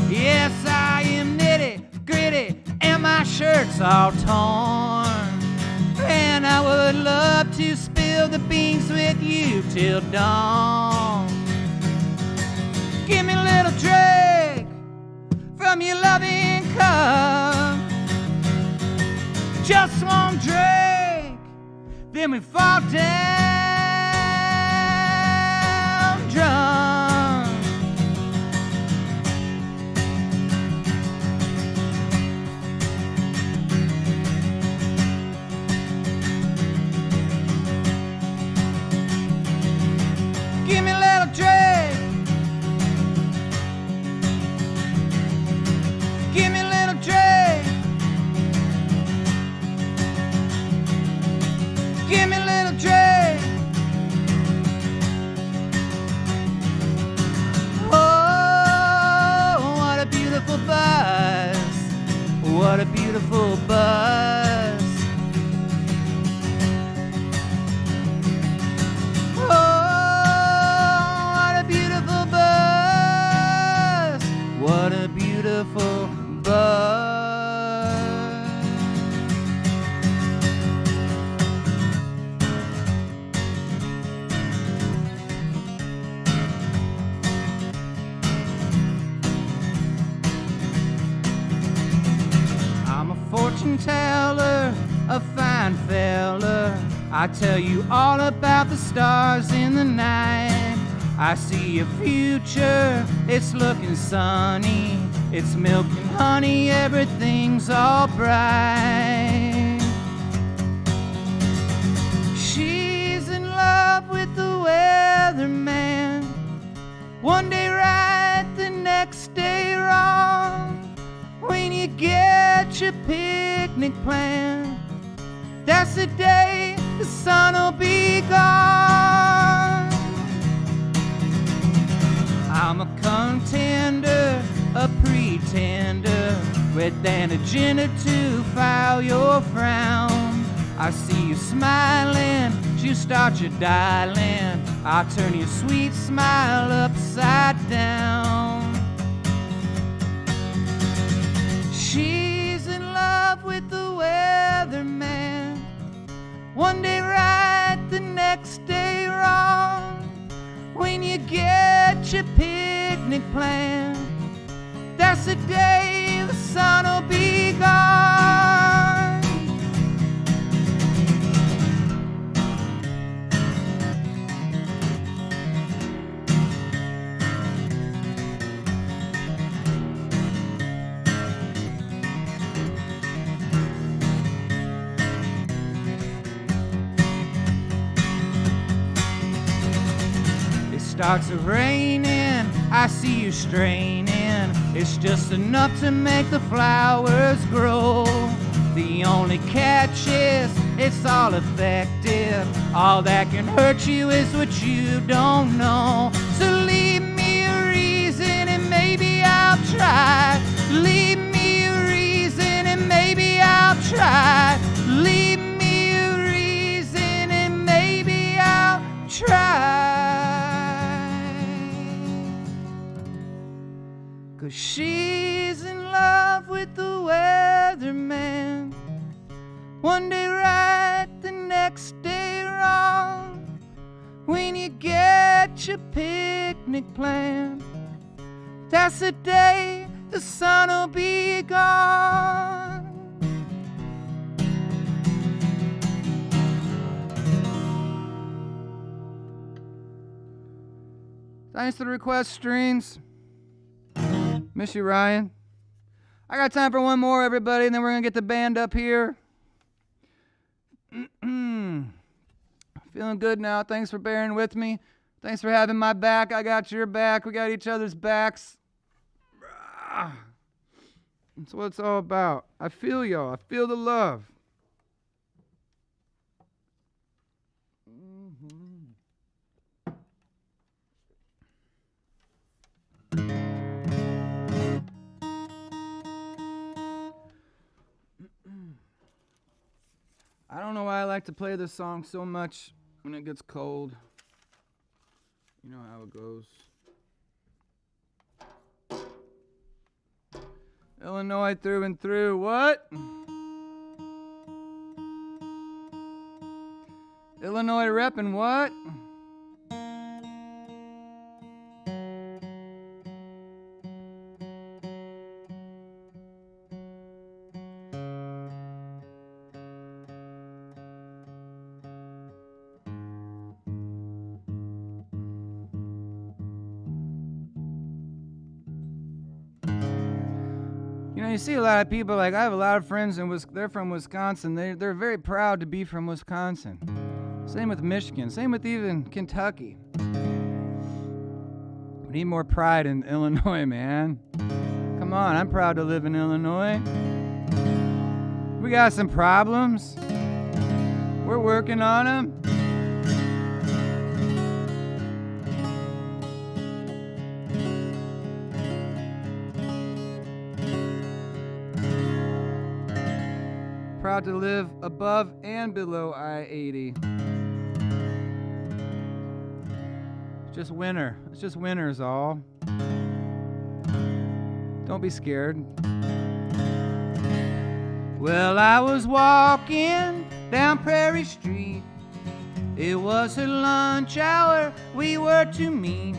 Yes, I am nitty gritty and my shirt's all torn, and I would love to spill the beans with you till dawn. Give me a little drink from your loving cup. Just one drink, then we fall down drunk. Give me a little drink. Give me a little drink. Give me a little drink. Oh, what a beautiful buzz, what a beautiful buzz. What a beautiful buzz. I'm a fortune teller, a fine fella. I tell you all about the stars in the night. I see a future, it's looking sunny. It's milk and honey, everything's all bright. She's in love with the weatherman. One day right, the next day wrong. When you get your picnic planned, that's the day the sun will be gone. I'm a contender, a pretender, with an agenda to foul your frown. I see you smiling, you start your dialing. I'll turn your sweet smile upside down. She's in love with the weatherman. One day right, the next day wrong. When you get your picnic planned, that's the day the sun will be gone. starts raining, I see you straining. It's just enough to make the flowers grow. The only catch is it's all effective. All that can hurt you is what you don't know. So leave me a reason and maybe I'll try. Leave me a reason and maybe I'll try. Leave me a reason and maybe I'll try. 'Cause she's in love with the weatherman. One day right, the next day wrong. When you get your picnic planned, that's the day the sun'll be gone. Thanks for the request, Streams. Miss you, Ryan. I got time for one more, everybody, and then we're going to get the band up here. Feeling good now. Thanks for bearing with me. Thanks for having my back. I got your back. We got each other's backs. That's what it's all about. I feel y'all. I feel the love. I don't know why I like to play this song so much when it gets cold. You know how it goes. Illinois through and through. What? Illinois reppin' what? You see a lot of people, like I have a lot of friends they're from Wisconsin. They're very proud to be from Wisconsin. Same with Michigan. Same with even Kentucky. We need more pride in Illinois, man. Come on, I'm proud to live in Illinois. We got some problems. We're working on them. Proud to live above and below I-80. It's just winter. It's just winter is all. Don't be scared. Well, I was walking down Prairie Street. It was her lunch hour. We were to meet.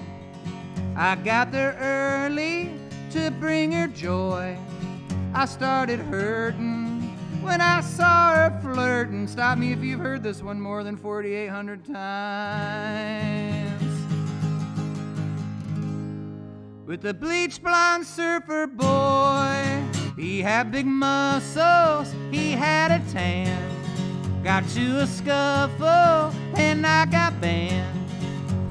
I got there early to bring her joy. I started hurting when I saw her flirting. Stop me if you've heard this one more than 4,800 times. With the bleach blonde surfer boy, he had big muscles, he had a tan. Got to a scuffle and I got banned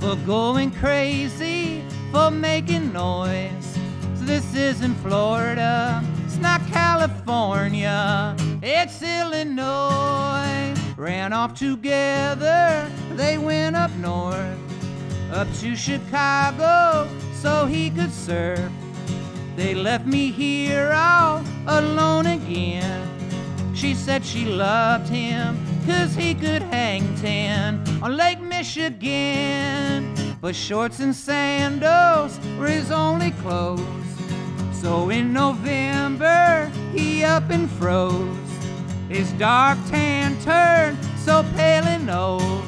for going crazy, for making noise. So this isn't Florida, it's not California, it's Illinois. Ran off together, they went up north, up to Chicago, so he could surf. They left me here all alone again. She said she loved him, 'cause he could hang 10 on Lake Michigan. But shorts and sandals were his only clothes. So in November, he up and froze. His dark tan turned so pale and old.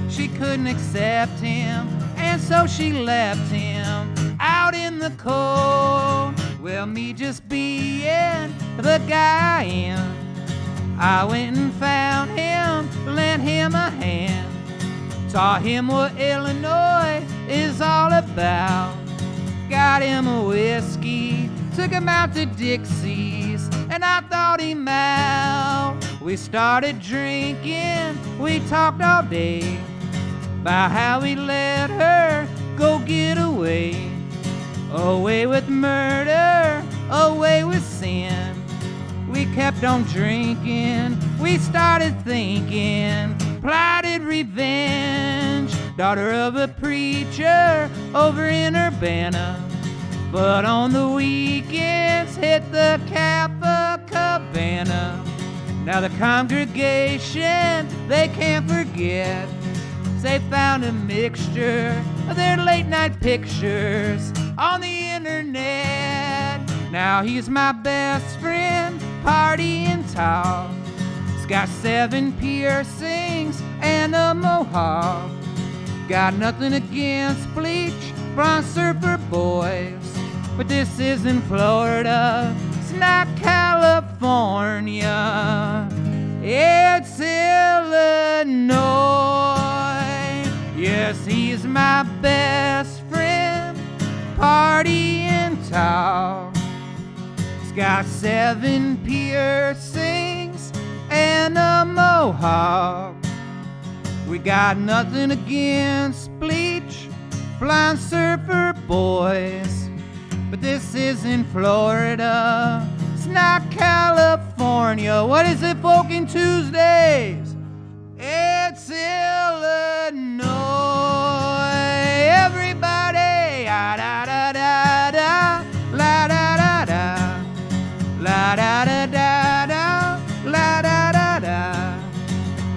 She couldn't accept him, and so she left him out in the cold. Well, me just being the guy I am, I went and found him, lent him a hand, taught him what Illinois is all about. Got him a whiskey, took him out to Dixie's, and I thought him out. We started drinking, we talked all day about how he let her go get away. Away with murder, away with sin. We kept on drinking, we started thinking, plotted revenge. Daughter of a preacher over in Urbana, but on the weekends hit the Cabana. Now the congregation, they can't forget, they found a mixture of their late night pictures on the internet. Now he's my best friend, party and talk. He's got 7 piercings and a mohawk. Got nothing against bleach, blonde surfer boys, but this isn't Florida, it's not California, it's Illinois. Yes, he's my best friend, party and talk. He's got 7 piercings and a mohawk. We got nothing against bleach, blind surfer boys, but this isn't Florida, it's not California. What is it, Folkin Tuesdays? It's Illinois. Everybody, ah, da da da da, la da da da, la da da da da, la da da da,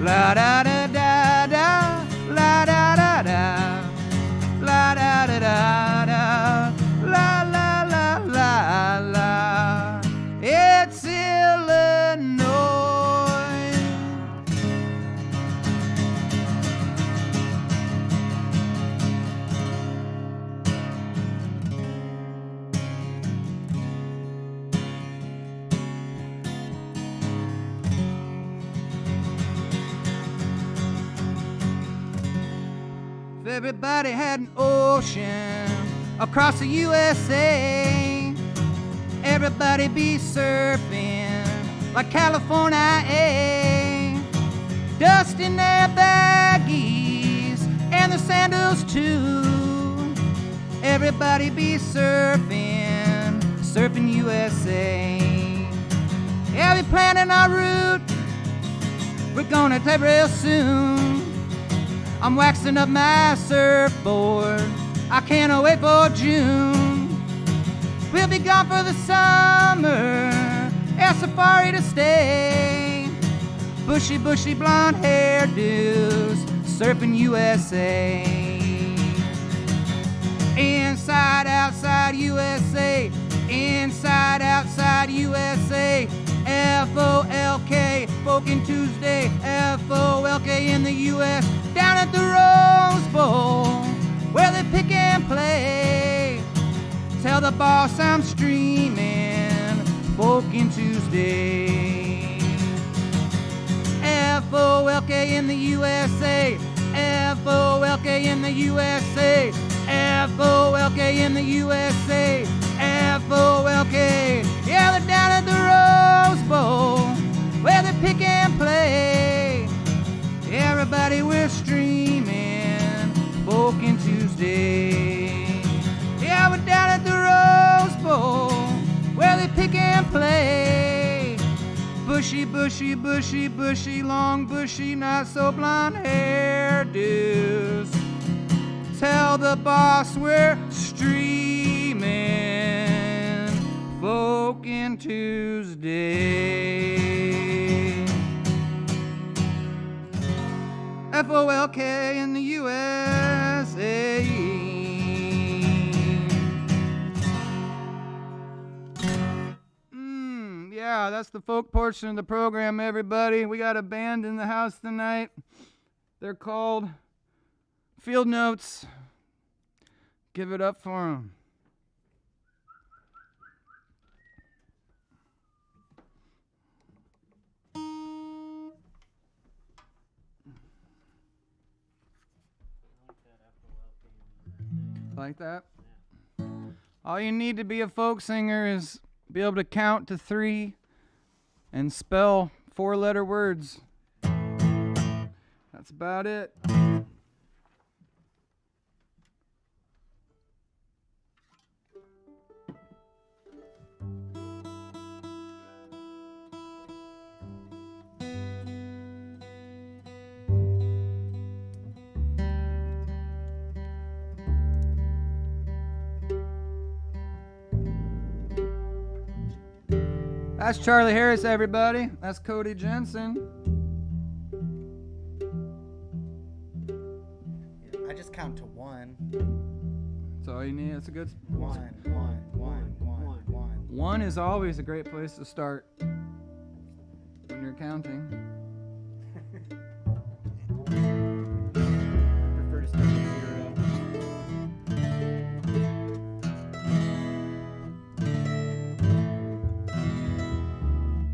la da da da da, la da da da, la da da da da, la la la la la. It's Illinois. If everybody had an ocean across the USA, everybody be surfing like California, dust in their baggies and their sandals too. Everybody be surfing, surfing USA. Yeah, we planning our route, we're gonna take real soon. I'm waxing up my surfboard, I can't wait for June. We'll be gone for the summer, a safari to stay. Bushy, bushy blonde hairdos, surfing USA. Inside, outside USA, inside, outside USA. F-O-L-K, Folkin Tuesday, F-O-L-K in the U.S. Down at the Rose Bowl, where they pick and play. Tell the boss I'm streaming, Folkin Tuesday. F-O-L-K in the USA, F-O-L-K in the USA, F-O-L-K in the USA, F-O-L-K. Yeah, they're down at the Rose Bowl, where they pick and play. Everybody, we're streaming, Folkin Tuesday. Yeah, we're down at the Rose Bowl, where they pick and play. Bushy, bushy, bushy, bushy, long, bushy, not so blonde hairdos. Tell the boss we're streaming, Folkin Tuesday. F-O-L-K in the USA. Yeah, that's the folk portion of the program, everybody. We got a band in the house tonight. They're called Field Notes. Give it up for them. Like that? All you need to be a folk singer is be able to count to 3 and spell 4-letter words. That's about it. That's Charlie Harris, everybody. That's Cody Jensen. I just count to one. That's all you need. That's a good. One. One is always a great place to start when you're counting. I prefer to start with 0.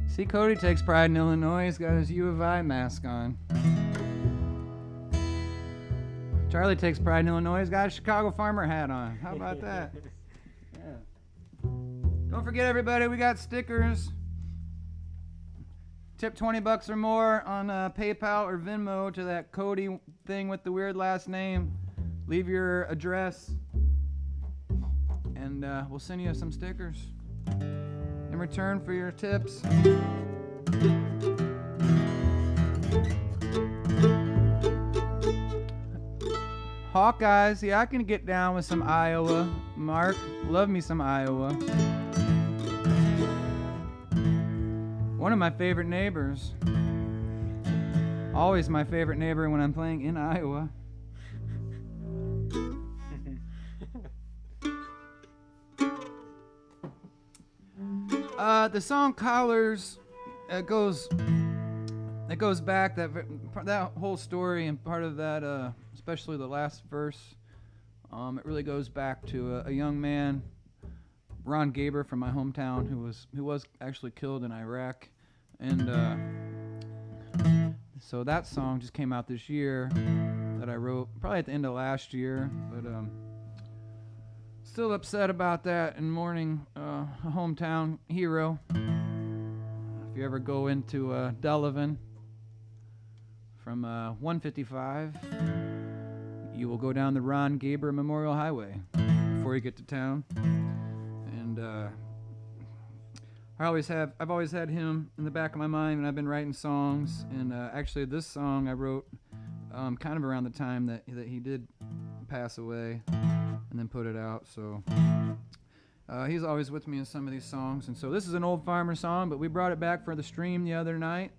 See, Cody takes pride in Illinois. He's got his U of I mask on. Charlie takes pride in Illinois. He's got a Chicago farmer hat on. How about that? Yeah. Don't forget, everybody, we got stickers. Tip $20 or more on PayPal or Venmo to that Cody thing with the weird last name. Leave your address, and we'll send you some stickers in return for your tips. Hawkeyes, yeah, I can get down with some Iowa. Mark, love me some Iowa. One of my favorite neighbors. Always my favorite neighbor when I'm playing in Iowa. The song "Collars" it goes back that whole story, and part of that, especially the last verse. It really goes back to a young man, Ron Gaber from my hometown, who was actually killed in Iraq, and so that song just came out this year that I wrote probably at the end of last year, but still upset about that and mourning a hometown hero. If you ever go into Delavan from 155, you will go down the Ron Gaber Memorial Highway before you get to town. And I've always had him in the back of my mind when I've been writing songs. And actually, this song I wrote kind of around the time that he did pass away, and then put it out. So he's always with me in some of these songs. And so this is an old farmer song, but we brought it back for the stream the other night,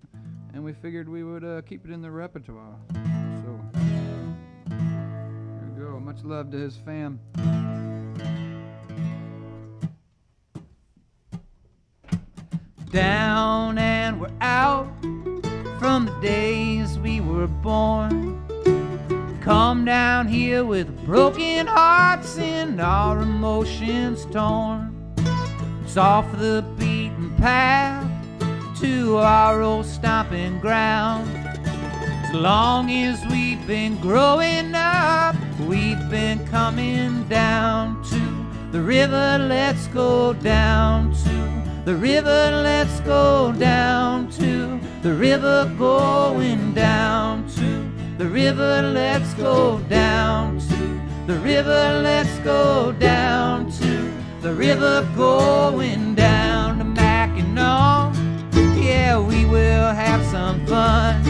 and we figured we would keep it in the repertoire. So here we go. Much love to his fam. Down and we're out from the days we were born. Come down here with broken hearts and our emotions torn. It's off the beaten path to our old stomping ground. As long as we've been growing up, we've been coming down to the river. Let's go down to the river. Let's go down to the river. Going down to the river. Let's go down to the river. Let's go down to the river. Going down to Mackinac. Yeah, we will have some fun.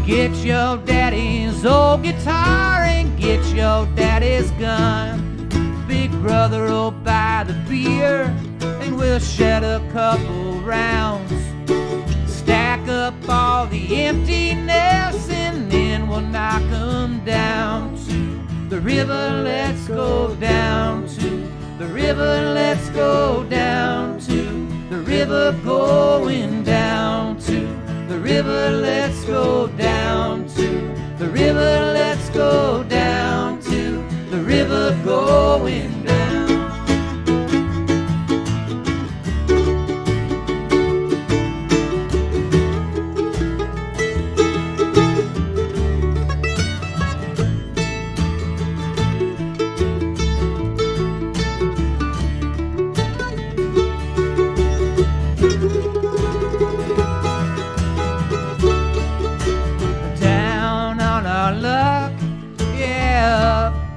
Get your daddy's old guitar and get your daddy's gun. Big brother will buy the beer and we'll shed a couple rounds. Stack up all the emptiness and then we'll knock 'em down to the river. Let's go down to the river. Let's go down to the river. Going down to the river. Let's go down to the river. Let's go down to the river. Going down.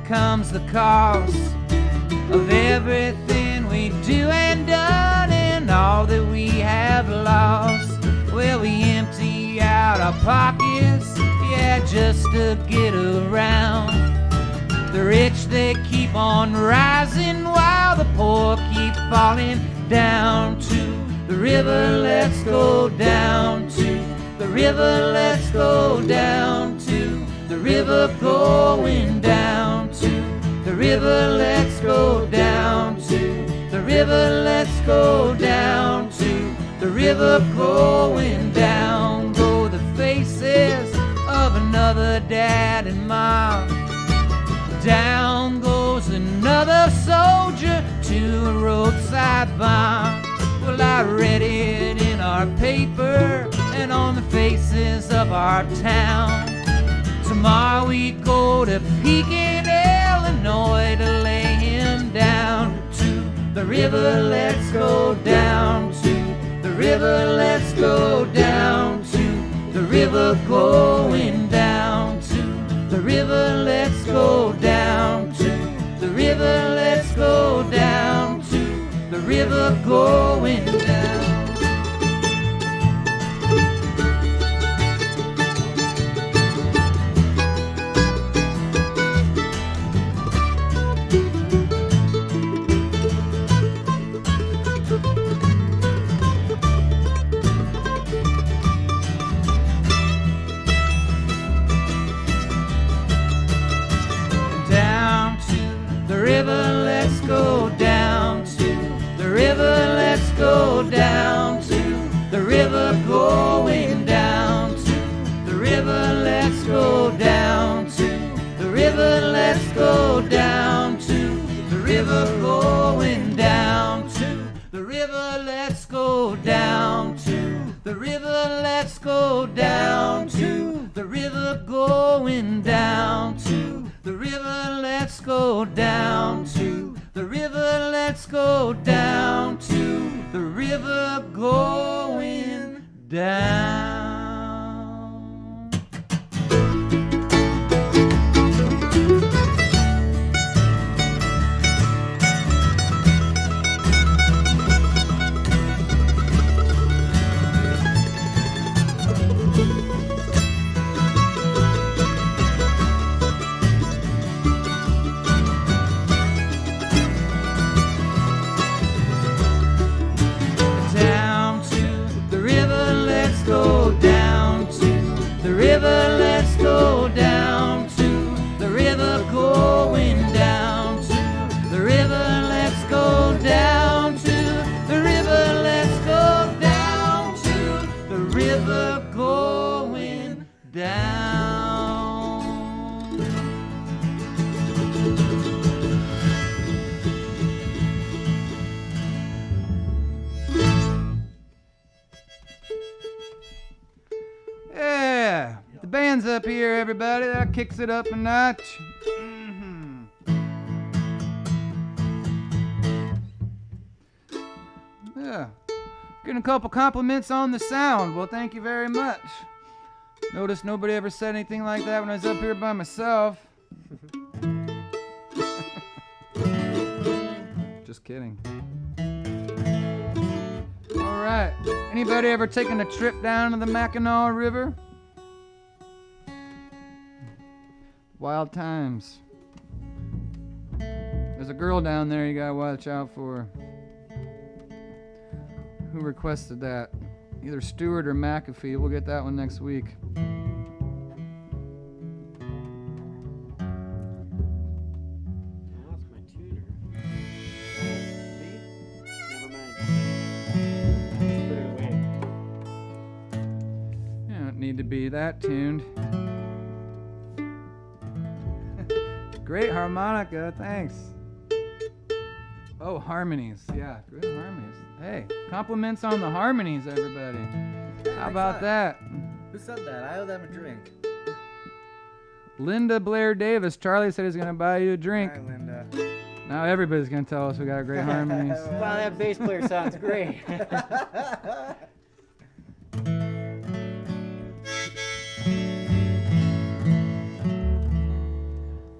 Comes the cost of everything we do and done and all that we have lost. Well, we empty out our pockets, yeah, just to get around. The rich, they keep on rising while the poor keep falling down to the river, let's go down to the river, let's go down to the river, going down to the river, let's go down to the river, let's go down to the river, going down. Go the faces of another dad and mom. Down goes another soldier to a roadside bomb. Well, I read it in our paper and on the faces of our town. Tomorrow we go to Pekin, Illinois to lay him down. To the river, let's go down to the river, let's go down to the river, going down to the river, let's go down to the river, let's go down to the river, going down. Go down to the river, going down to the river, let's go down to the river, let's go down to the river, going down to the river, let's go down to the river, let's go down to the river, going down to the river, let's go down to the river, let's go down to the river, going down. Let's go down to the river, going down to the river, let's go down to the river, let's go down to the river, going down. Yeah. The band's up here, everybody. That kicks it up a notch. Yeah. Getting a couple compliments on the sound. Well, thank you very much. Notice nobody ever said anything like that when I was up here by myself. Just kidding. All right. Anybody ever taken a trip down to the Mackinac River? Wild times. There's a girl down there you gotta watch out for. Who requested that? Either Stewart or McAfee. We'll get that one next week. I lost my tuner. See? Never mind. Put it away. You don't need to be that tuned. Great harmonica, thanks. Oh, harmonies. Yeah, good harmonies. Hey, compliments on the harmonies, everybody. How about that? Who said that? I owe them a drink. Linda Blair Davis. Charlie said he's going to buy you a drink. Hi, Linda. Now everybody's going to tell us we got great harmonies. Wow, that bass player sounds great.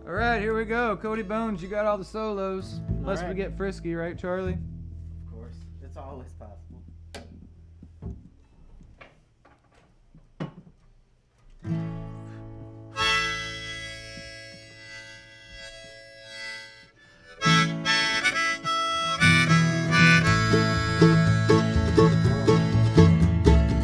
All right, here we go. Cody Bones, you got all the solos. Unless we right. get frisky, right, Charlie? Of course. It's always possible.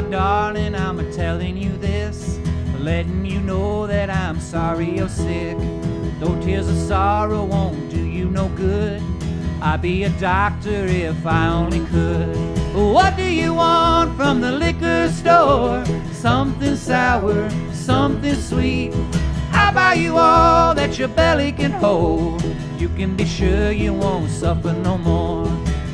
my darling, I'm telling you this, letting you know that I'm sorry you're sick. Though tears of sorrow won't do you no good, I'd be a doctor if I only could. What do you want from the liquor store? Something sour, something sweet. I'll buy you all that your belly can hold. You can be sure you won't suffer no more.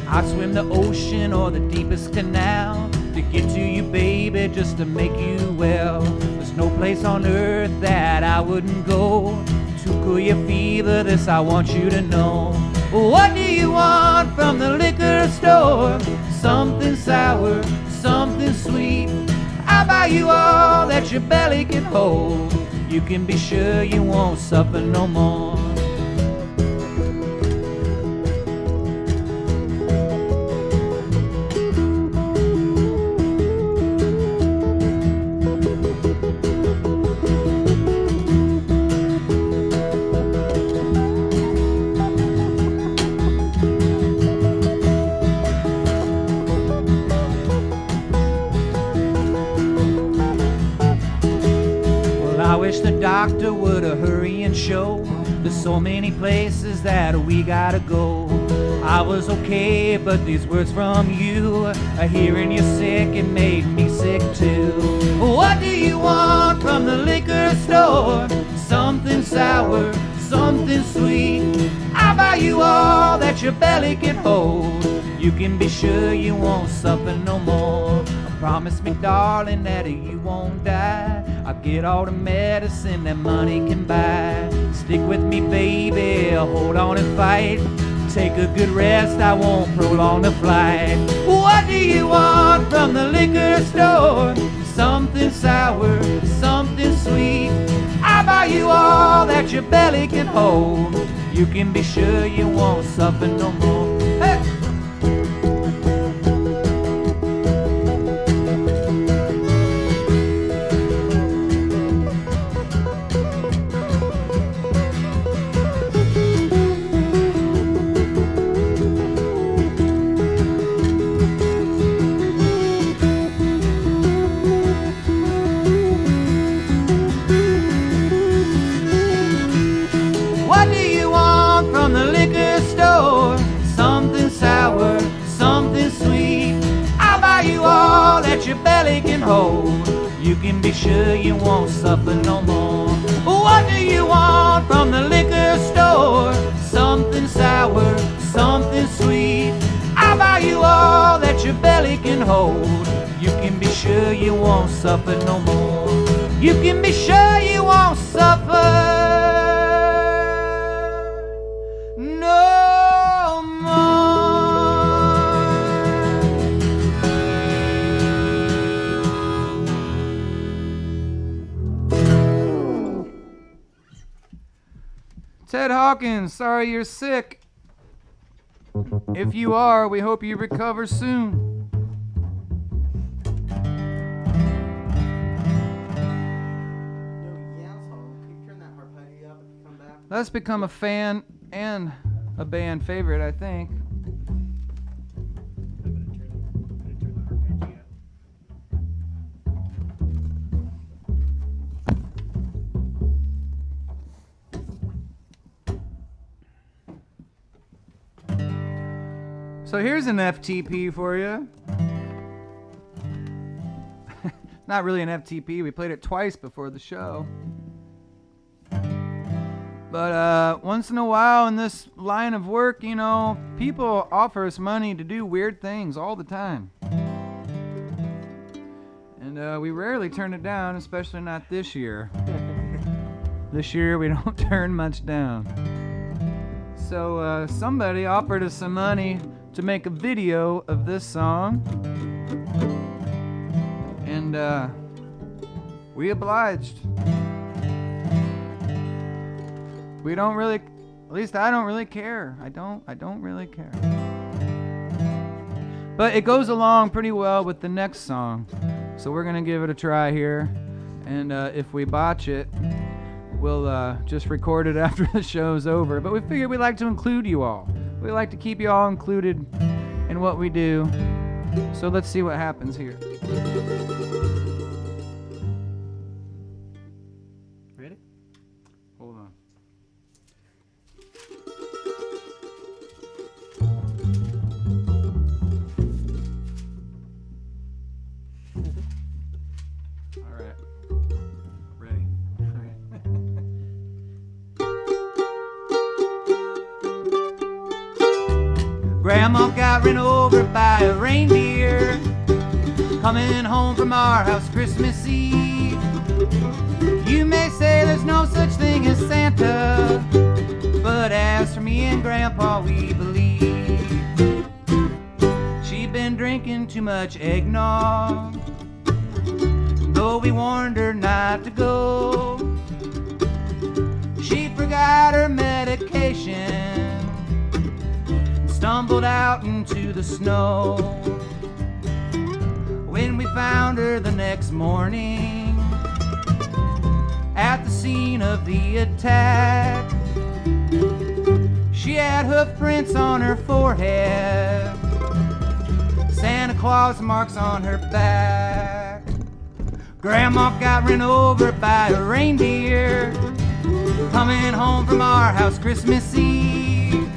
I'd swim the ocean or the deepest canal to get to you, baby, just to make you well. There's no place on earth that I wouldn't go to cool your fever, this I want you to know. What do you want from the liquor store? Something sour, something sweet. I'll buy you all that your belly can hold. You can be sure you won't suffer no more. I wish the doctor would hurry and show. There's so many places that we gotta go. I was okay, but these words from you, hearing you're sick, it made me sick too. What do you want from the liquor store? Something sour, something sweet. I'll buy you all that your belly can hold. You can be sure you won't suffer no more. Promise me, darling, that you won't die. I'll get all the medicine that money can buy. Stick with me, baby, hold on and fight. Take a good rest, I won't prolong the flight. What do you want from the liquor store? Something sour, something sweet. I'll buy you all that your belly can hold. You can be sure you won't suffer no more. Hey! Your belly can hold. You can be sure you won't suffer no more. What do you want from the liquor store? Something sour, something sweet. I'll buy you all that your belly can hold. You can be sure you won't suffer no more. You can be sure you won't suffer no more. Ted Hawkins, sorry you're sick. If you are, we hope you recover soon. Let's become a fan and a band favorite, I think. So here's an FTP for you. Not really an FTP. We played it twice before the show. But once in a while in this line of work, you know, people offer us money to do weird things all the time. And we rarely turn it down, especially not this year. This year we don't turn much down. So somebody offered us some money to make a video of this song, and we obliged. We don't really, at least I don't really care. I don't really care. But it goes along pretty well with the next song, so we're gonna give it a try here, and if we botch it, we'll just record it after the show's over. But we figured we'd like to include you all. We like to keep you all included in what we do. So let's see what happens here. Ready? Hold on. All right. Ready. Grandma got run over by a reindeer coming home from our house Christmas Eve. You may say there's no such thing as Santa, but as for me and Grandpa, we believe. She'd been drinking too much eggnog, though we warned her not to go. She forgot her medication, stumbled out into the snow. When we found her the next morning at the scene of the attack, she had hoof prints on her forehead, Santa Claus marks on her back. Grandma got run over by a reindeer coming home from our house Christmas Eve.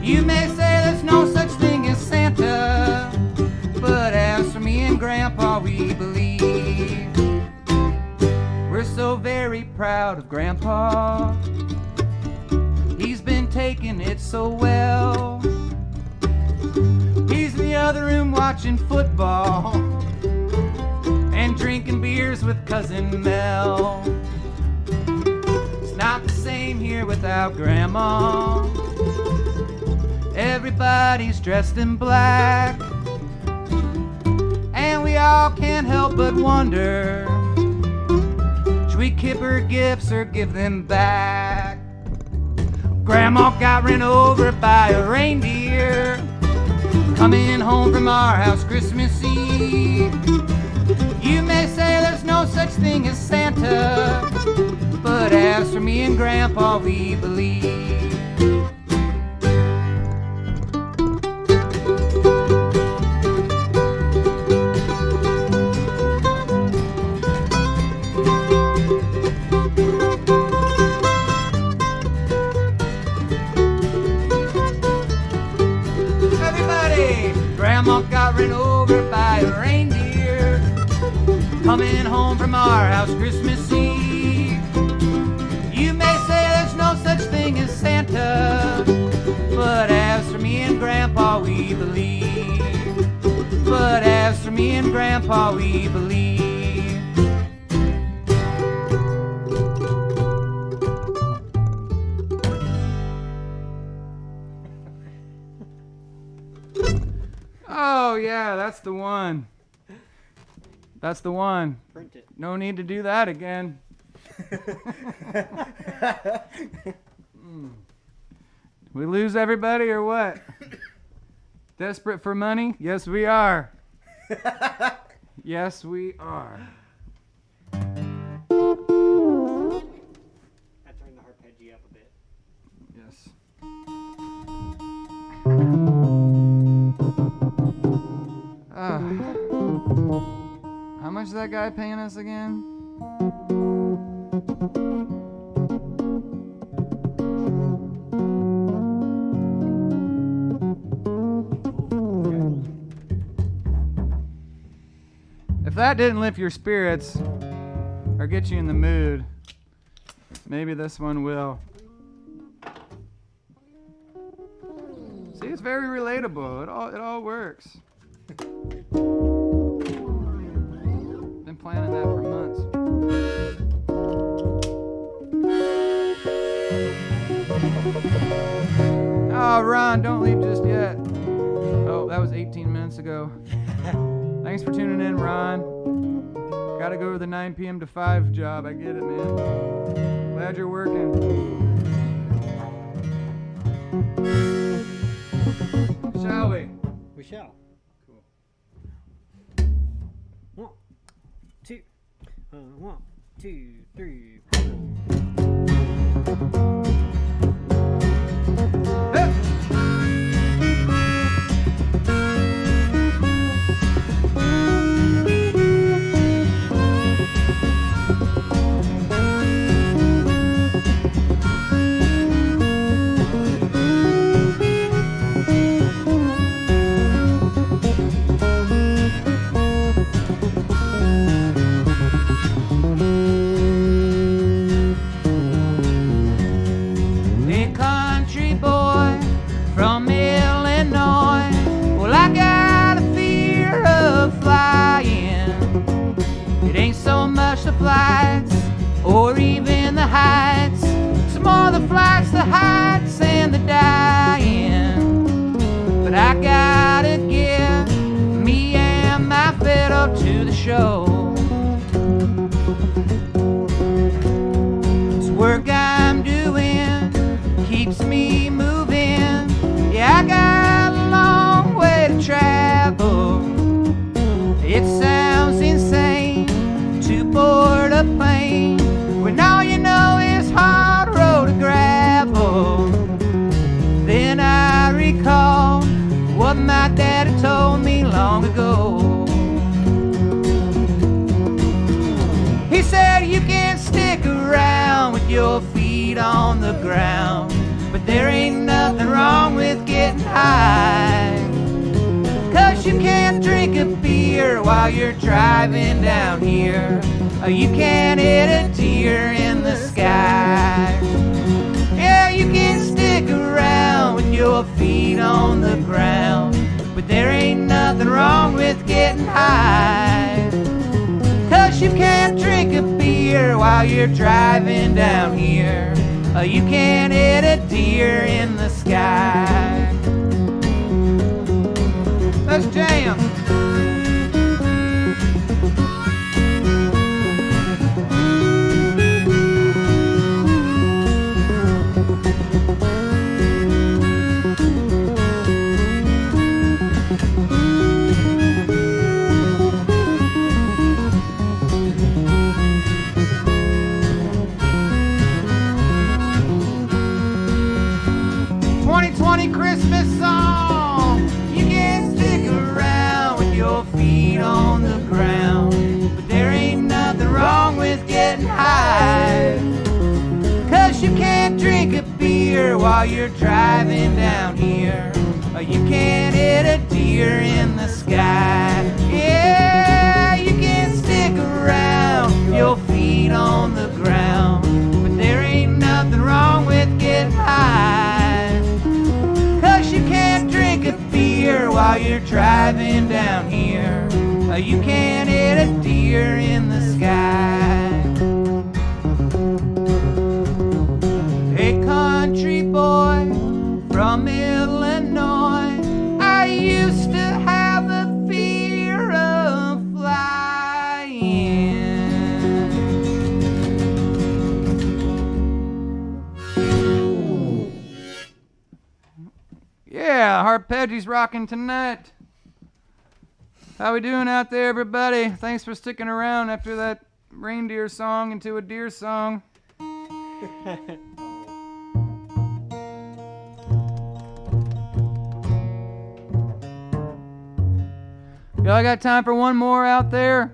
You may say there's no such thing as Santa, but as for me and Grandpa, we believe. We're so very proud of Grandpa. He's been taking it so well. He's in the other room watching football and drinking beers with Cousin Mel. It's not the same here without Grandma. Everybody's dressed in black, and we all can't help but wonder, should we keep her gifts or give them back? Grandma got run over by a reindeer coming home from our house Christmas Eve. You may say there's no such thing as Santa, but as for me and Grandpa, we believe. Grandma got run over by a reindeer coming home from our house Christmas Eve. You may say there's no such thing as Santa, but as for me and Grandpa, we believe. But as for me and Grandpa, we believe. Oh, yeah, that's the one. That's the one. Print it. No need to do that again. We lose everybody or what? Desperate for money? Yes, we are. Yes, we are. I turned the arpeggio up a bit. Yes. How much is that guy paying us again? If that didn't lift your spirits or get you in the mood, maybe this one will. See, it's very relatable. It all works. Been planning that for months. Oh, Ron, don't leave just yet. Oh, that was 18 minutes ago. Thanks for tuning in, Ron. Gotta go to the 9 p.m. to 5 job. I get it, man. Glad you're working. Shall we? We shall. Cool. 1, 2, 1, 2, 3, 4. Hey! show. This work I'm doing keeps me moving. Yeah, I got a long way to travel. It sounds insane to board a plane when all you know is hard road to gravel. Then I recall what my daddy told me long ago. He said you can stick around with your feet on the ground, but there ain't nothing wrong with getting high. 'Cause you can't drink a beer while you're driving down here. You can't hit a deer in the sky. Yeah, you can stick around with your feet on the ground, but there ain't nothing wrong with getting high. 'Cause you can't drink a beer while you're driving down here. You can't hit a deer in the sky. Let's jam. 2020 Christmas song. You can stick around with your feet on the ground, but there ain't nothing wrong with getting high. 'Cause you can't drink a beer while you're driving down here. You can't hit a deer in the sky. Yeah, you can stick around, your feet on the ground, but there ain't nothing wrong with getting high. 'Cause you can't drink a beer while you're driving down here. You can't hit a deer in the sky. A country boy from Illinois, I used to have a fear of flying. Yeah, Harpeggi's rocking tonight. How we doing out there, everybody? Thanks for sticking around after that reindeer song into a deer song. Y'all got time for one more out there?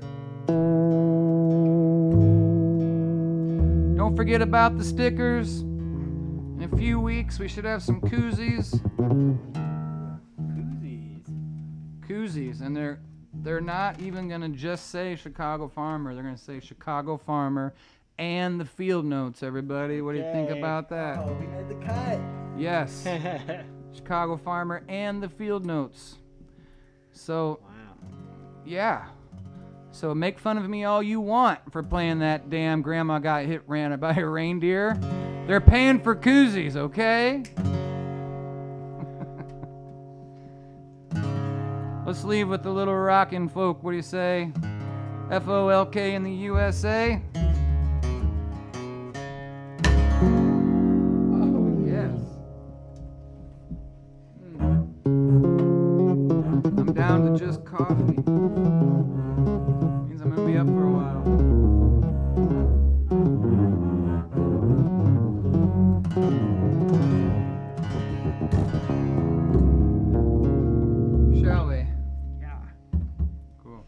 Don't forget about the stickers. In a few weeks, we should have some koozies. Koozies, and they're not even gonna just say Chicago Farmer. They're gonna say Chicago Farmer and the field notes. Everybody, what do you think about that? Oh, we made the cut. Yes, Chicago Farmer and the field notes. So, Wow. yeah. So make fun of me all you want for playing that damn Grandma Got Hit Ran by a Reindeer. They're paying for koozies, okay? Let's leave with a little rockin' folk. What do you say? F-O-L-K in the USA. Oh, yes. I'm down to just coffee. Means I'm gonna be up for a while. Shall we? Yeah. Cool.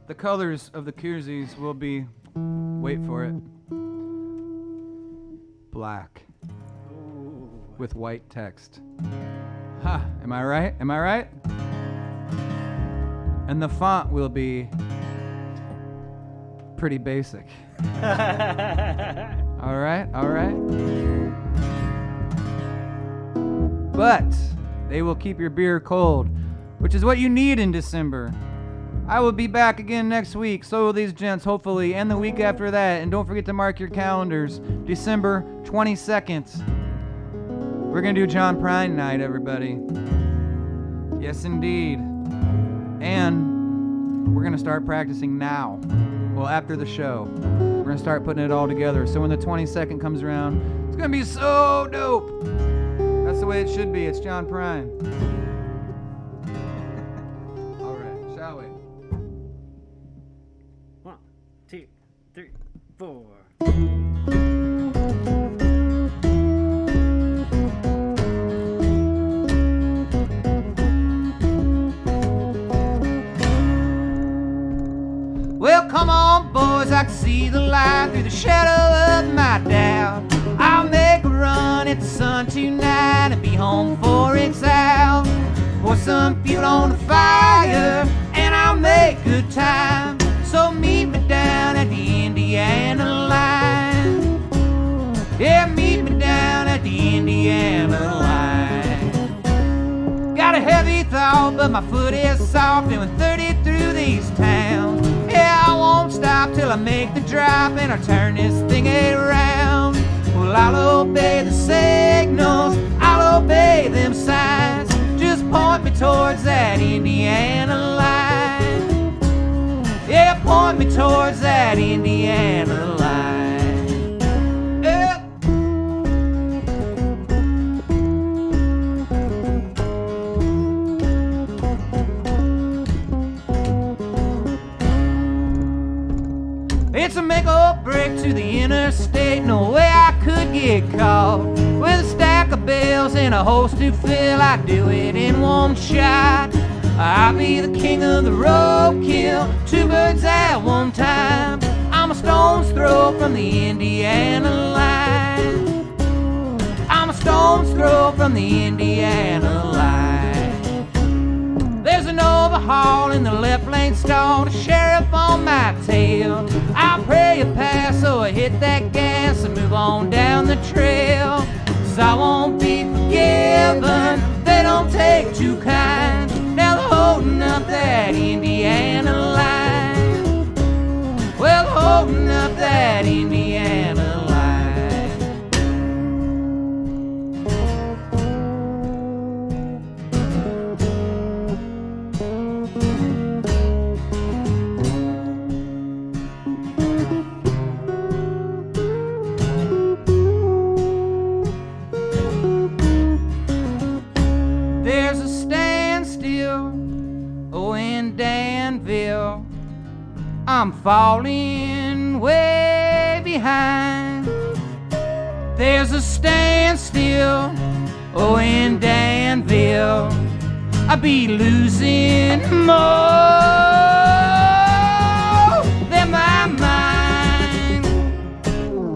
The colors of the koozies will be, wait for it, black Ooh. with white text. Ha, am I right? Am I right? And the font will be pretty basic. All right, all right. But they will keep your beer cold, which is what you need in December. I will be back again next week, so will these gents, hopefully, and the week after that. And don't forget to mark your calendars, December 22nd. We're going to do John Prine night, everybody. Yes, indeed. And we're we're gonna start practicing now. Well, after the show. We're gonna start putting it all together. So when the 22nd comes around, it's gonna be so dope. That's the way it should be. It's John Prine. All right, shall we? 1, 2, 3, 4. Well, come on, boys, I can see the light through the shadow of my doubt. I'll make a run at the sun tonight and be home before it's out. Pour some fuel on the fire and I'll make good time. So meet me down at the Indiana line. Yeah, meet me down at the Indiana line. Got a heavy thought, but my foot is soft, doing 30 through these towns. Yeah, I won't stop till I make the drop and I turn this thing around. Well, I'll obey the signals, I'll obey them signs. Just point me towards that Indiana line. Yeah, point me towards that Indiana line. Yeah. It's a make or break to the interstate. No way I could get caught. With a stack of bills and a hose to fill, I do it in one shot. I'll be the king of the roadkill, 2 birds at one time. I'm a stone's throw from the Indiana line. I'm a stone's throw from the Indiana line. There's an overhaul in the left lane stall, the sheriff on my tail. I'll pray a pass so I hit that gas and move on down the trail. 'Cause I won't be forgiven, they don't take too kind. Now they're holding up that Indiana line. Well, holding up that Indiana line. There's a standstill, oh, in Danville. I'm falling way behind. There's a standstill, oh, in Danville. I'll be losing more than my mind.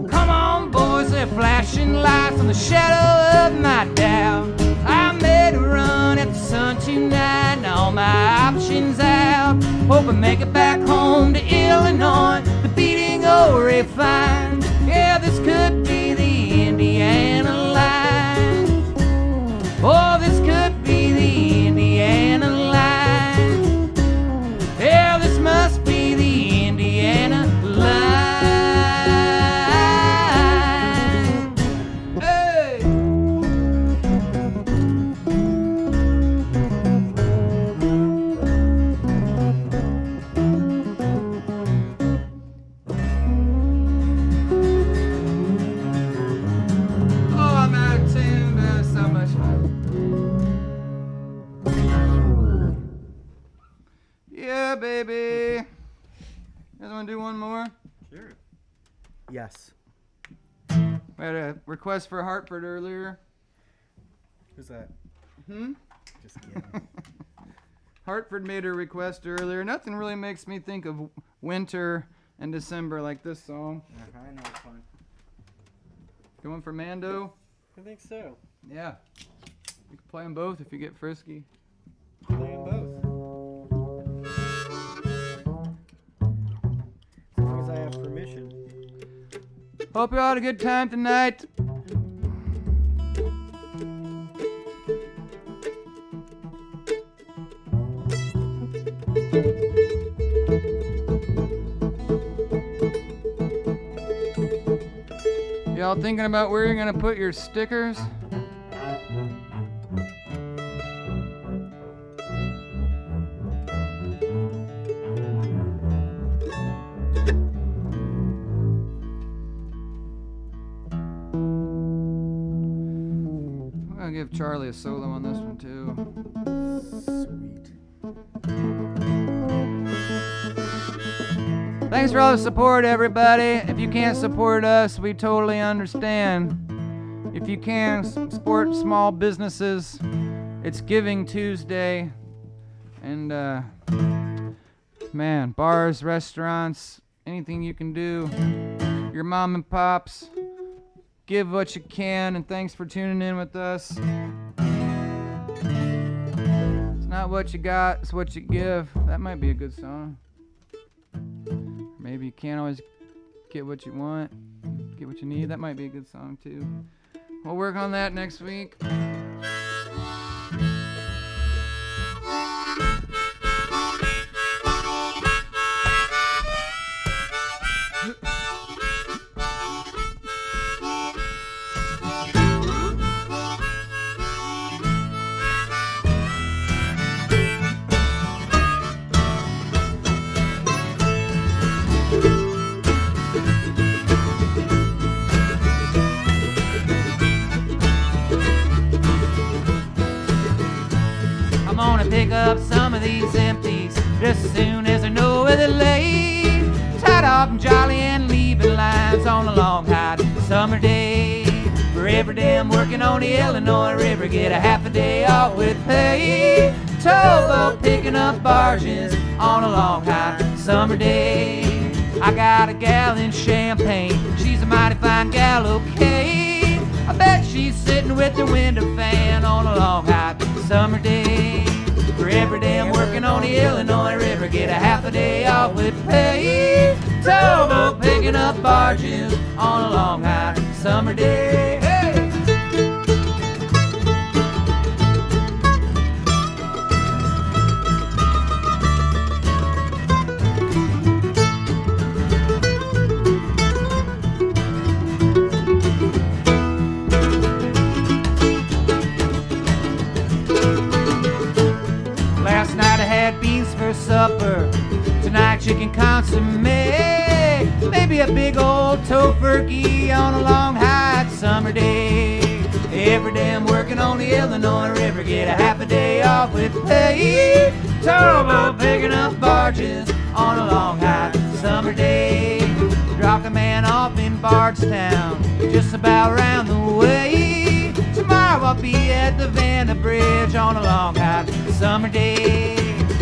Come on, boys, they're flashing lights on the shadow of my doubt. I made a run at the sun tonight, and all my options out. Hope I make it back home to Illinois, the beating O-ray fine. Yeah, this could be the Indiana line. Oh, this could be the Indiana line. Yeah, this must be the Indiana line. Hey! Oh, I'm out of tune. There's so much fun. Yeah, baby. You guys want to do one more? Sure. Yes. We had a request for Hartford earlier. Who's that? Hmm? Just kidding. Hartford made a request earlier. Nothing really makes me think of winter and December like this song. I know it's fun. Going for Mando? I think so. Yeah. You can play them both if you get frisky. Play them both. As long as I have permission. Hope you all had a good time tonight. Y'all thinking about where you're gonna put your stickers? gonna give Charlie a solo on this one too. Sweet. Thanks for all the support, everybody. If you can't support us, we totally understand. If you can support small businesses, it's Giving Tuesday. And man, bars, restaurants, anything you can do. Your mom and pops, give what you can, and thanks for tuning in with us. It's not what you got, it's what you give. That might be a good song. Maybe you can't always get what you want, get what you need. That might be a good song too. We'll work on that next week. Pick up some of these empties just as soon as I know where they're laid. Tied off and jolly and leaving lines on a long hot summer day. For every day I'm working on the Illinois River, get a half a day off with pay. Towboat picking up barges on a long hot summer day. I got a gal in Champagne, she's a mighty fine gal, okay. I bet she's sitting with the window fan on a long hot summer day. For every day I'm working on the Illinois River, get a half a day off with pay. Towboat picking up barges on a long hot summer day. Hey! Supper tonight, chicken consomme, maybe a big old tofurkey on a long hot summer day. Every day I'm working on the Illinois River, get a half a day off with pay. Towboat picking up barges on a long hot summer day. Dropped a man off in Bardstown, just about round the way. Tomorrow I'll be at the Vanna Bridge on a long hot summer day.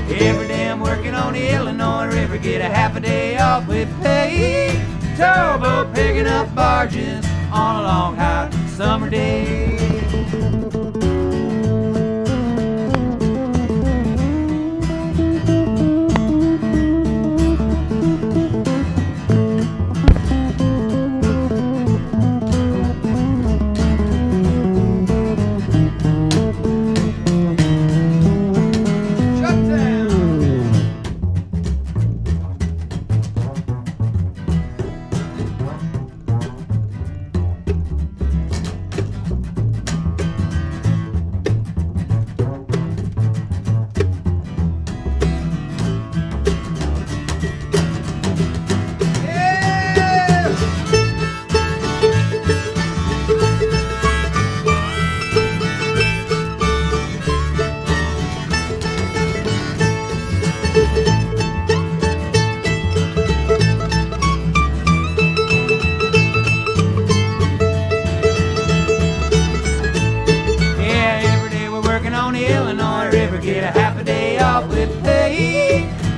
Every day I'm working on the Illinois River, get a half a day off with pay. Towboat picking up barges on a long hot summer day.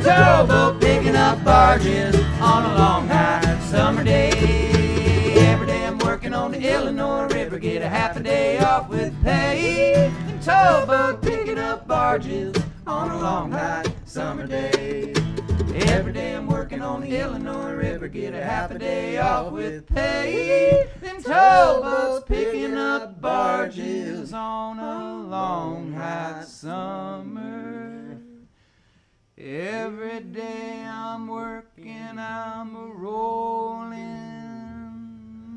Towboat picking up barges on a long hot summer day. Every day I'm working on the Illinois River, get a half a day off with pay. Towboat picking up barges on a long hot summer day. Every day I'm working on the Illinois River, get a half a day off with pay. Them towboats picking up barges on a long hot summer. Every day I'm working, I'm rolling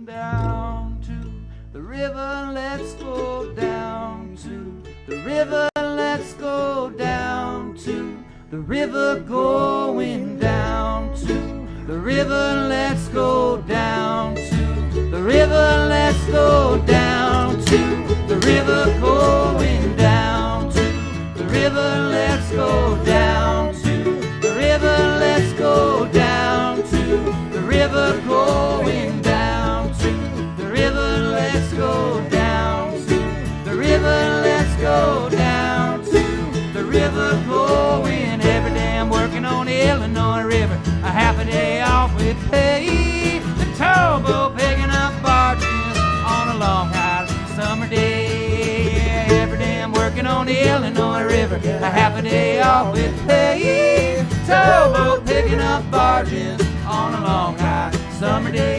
down to the river. Let's go down to the river. Let's go down to the river. Going down to the river. Let's go down to the river. Let's go down to the river. go down to the river, let's go down to the river, going every day. I'm working on the Illinois River, a half a day off with pay. The towboat picking up barges on a long hot summer day. Yeah, every day I'm working on the Illinois River, a half a day off with pay. Towboat picking up barges on a long hot summer day.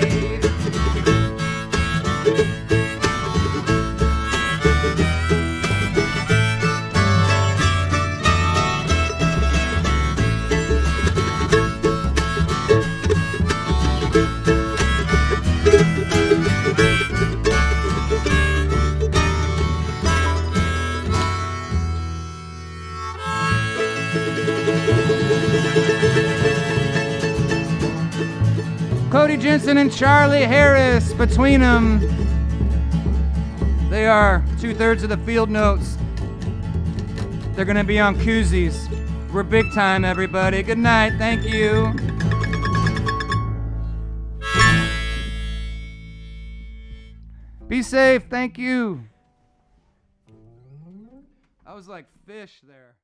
Cody Jensen and Charlie Harris, between them, they are 2/3 of the field notes. They're gonna be on koozies. We're big time, everybody. Good night, thank you. Be safe, thank you. I was like fish there.